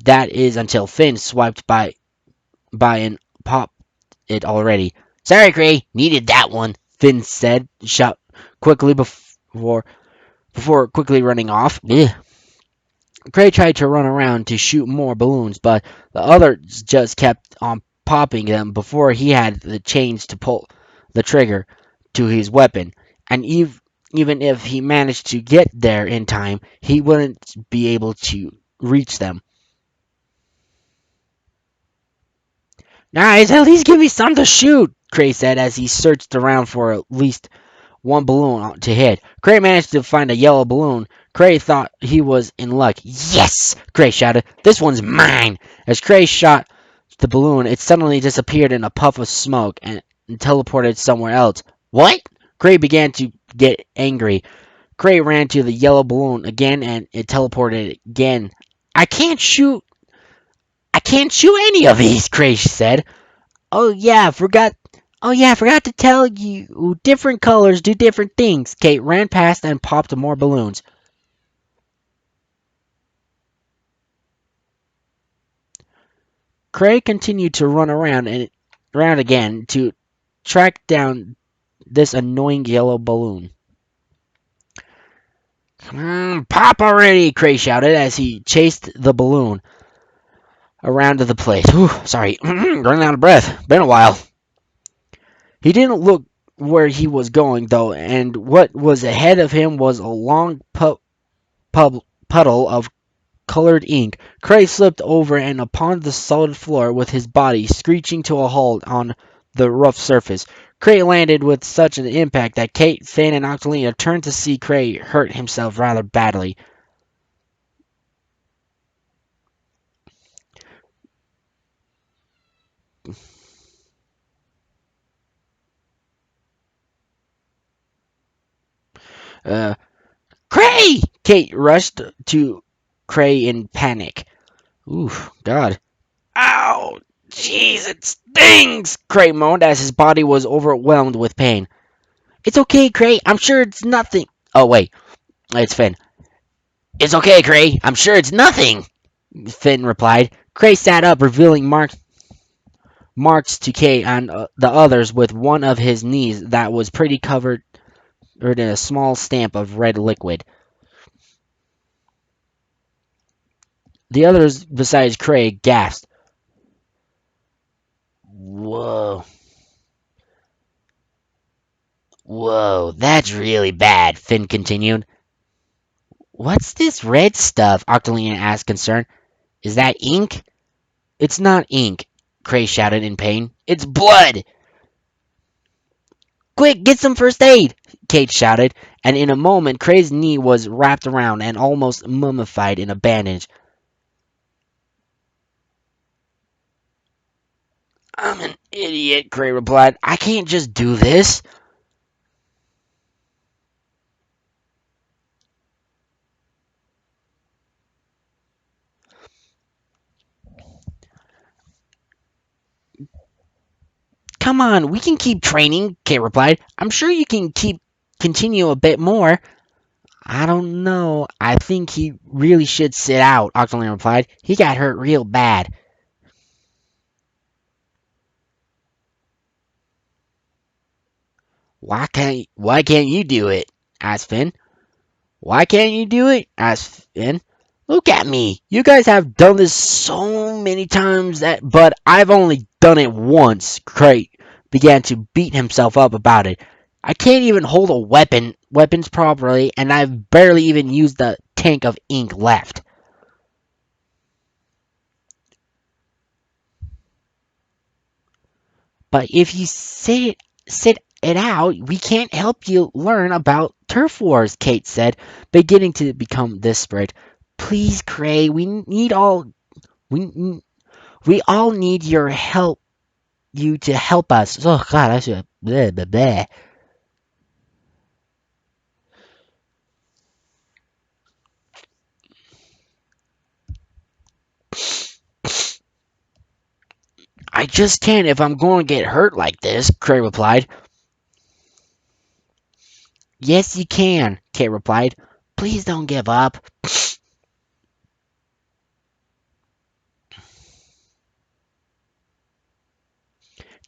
That is until Finn swiped by and popped it already. Sorry, Cray, needed that one, Finn said, shout quickly before quickly running off. Ugh. Cray tried to run around to shoot more balloons, but the others just kept on popping them before he had the chance to pull the trigger to his weapon. And even if he managed to get there in time, he wouldn't be able to reach them. Guys, at least give me some to shoot, Cray said as he searched around for at least one balloon to hit. Cray managed to find a yellow balloon. Cray thought he was in luck. Yes! Cray shouted. This one's mine! As Cray shot the balloon, it suddenly disappeared in a puff of smoke and teleported somewhere else. What? Cray began to get angry. Cray ran to the yellow balloon again and it teleported again. I can't shoot any of these, Cray said. Oh yeah, forgot to tell you. Different colors do different things. Kate ran past and popped more balloons. Cray continued to run around again to track down this annoying yellow balloon. Come on, pop already! Cray shouted as he chased the balloon around the place. Whew, sorry, running out of breath. Been a while. He didn't look where he was going though, and what was ahead of him was a long puddle of colored ink. Cray slipped over and upon the solid floor with his body screeching to a halt on the rough surface. Cray landed with such an impact that Kate, Finn, and Octolina turned to see Cray hurt himself rather badly. Uh, Cray! Kate rushed to Cray in panic. Ooh, God. Ow! Jeez, it stings! Cray moaned as his body was overwhelmed with pain. It's okay, Cray. I'm sure it's nothing. Oh, wait. It's Finn. It's okay, Cray. I'm sure it's nothing, Finn replied. Cray sat up, revealing marks to Kate and the others with one of his knees that was pretty covered in a small stamp of red liquid. The others, besides Cray, gasped. Whoa. Whoa, that's really bad, Finn continued. What's this red stuff? Octolina asked, concerned. Is that ink? It's not ink, Cray shouted in pain. It's blood! Quick, get some first aid! Kate shouted, and in a moment Cray's knee was wrapped around and almost mummified in a bandage. I'm an idiot, Cray replied. I can't just do this. Come on, we can keep training, Kate replied. I'm sure you can continue a bit more. I don't know. I think he really should sit out, Octolina replied. He got hurt real bad. Why can't you do it? Asked Finn. Why can't you do it? Asked Finn. Look at me. You guys have done this so many times but I've only done it once. Cray began to beat himself up about it. I can't even hold a weapons properly, and I've barely even used the tank of ink left. But if you sit it out, we can't help you learn about turf wars, Kate said, beginning to become desperate. Please, Cray, we we all need your help. You to help us. Oh God, I should. Blah, blah, blah. I just can't if I'm going to get hurt like this, Cray replied. Yes, you can, Kate replied. Please don't give up.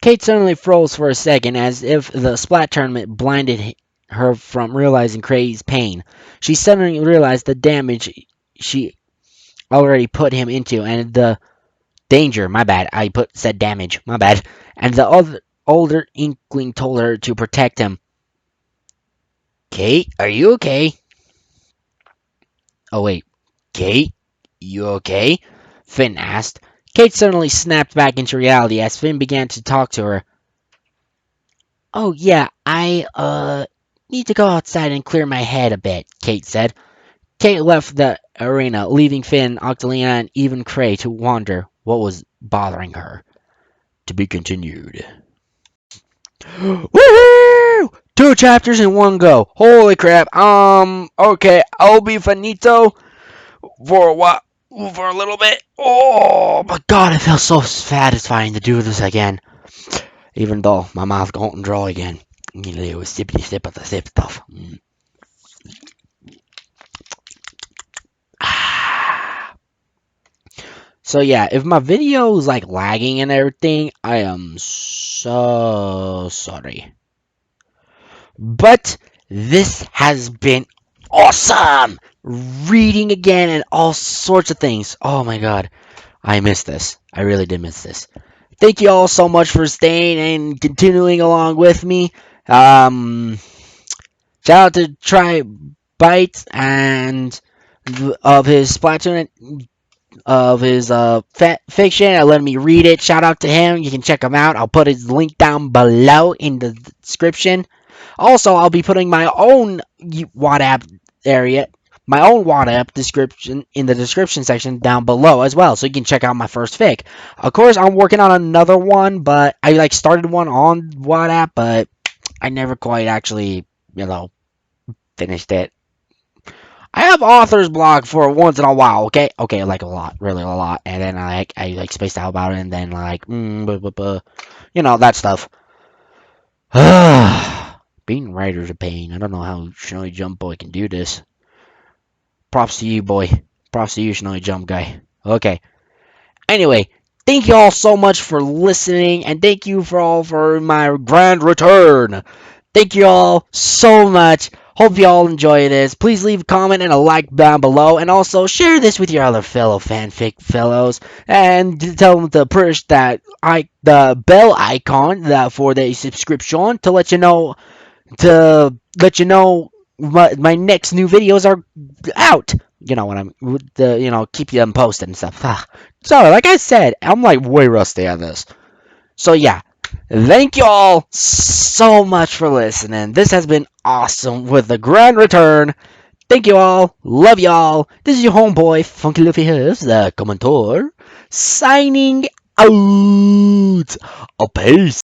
Kate suddenly froze for a second as if the splat tournament blinded her from realizing Cray's pain. She suddenly realized the damage she already put him into and the danger, my bad. Said damage, my bad. And the other older inkling told her to protect him. Kate, are you okay? Oh wait, Kate, you okay? Finn asked. Kate suddenly snapped back into reality as Finn began to talk to her. Oh yeah, I need to go outside and clear my head a bit, Kate said. Kate left the arena, leaving Finn, Octalina, and even Cray to wonder what was bothering her. To be continued. Woohoo! 2 chapters in one go. Holy crap. Okay, I'll be finito for a while, for a little bit. Oh my god, it feels so satisfying to do this again. Even though my mouth going dry again. You know, it was sippity sip of the sip stuff. So yeah, if my video is like lagging and everything, I am so sorry. But this has been awesome! Reading again and all sorts of things. Oh my god. I missed this. I really did miss this. Thank you all so much for staying and continuing along with me. Shout out to Try Bite and of his Splatoon of his fiction and letting me read it. Shout out to him. You can check him out. I'll put his link down below in the description. Also, I'll be putting my own WhatsApp area, my own WhatsApp description in the description section down below as well, so you can check out my first fic. Of course, I'm working on another one, but I like started one on WhatsApp, but I never quite actually, finished it. I have author's block for once in a while, okay, like a lot, really a lot, and then I spaced out about it, and then that stuff. Being writer's a pain. I don't know how Snowy Jump Boy can do this. Props to you, boy. Props to you, Snowy Jump Guy. Okay. Anyway, thank you all so much for listening, and thank you for my grand return. Thank you all so much. Hope you all enjoy this. Please leave a comment and a like down below, and also share this with your other fellow fanfic fellows, and tell them to push the bell icon for the subscription to let you know my next new videos are out. You know what I'm keep them posted and stuff. Sorry, like I said, I'm like way rusty on this. So yeah, thank you all so much for listening. This has been awesome with the grand return. Thank you all. Love y'all. This is your homeboy, Funky Luffy Hooves, the commentor, signing out. A peace.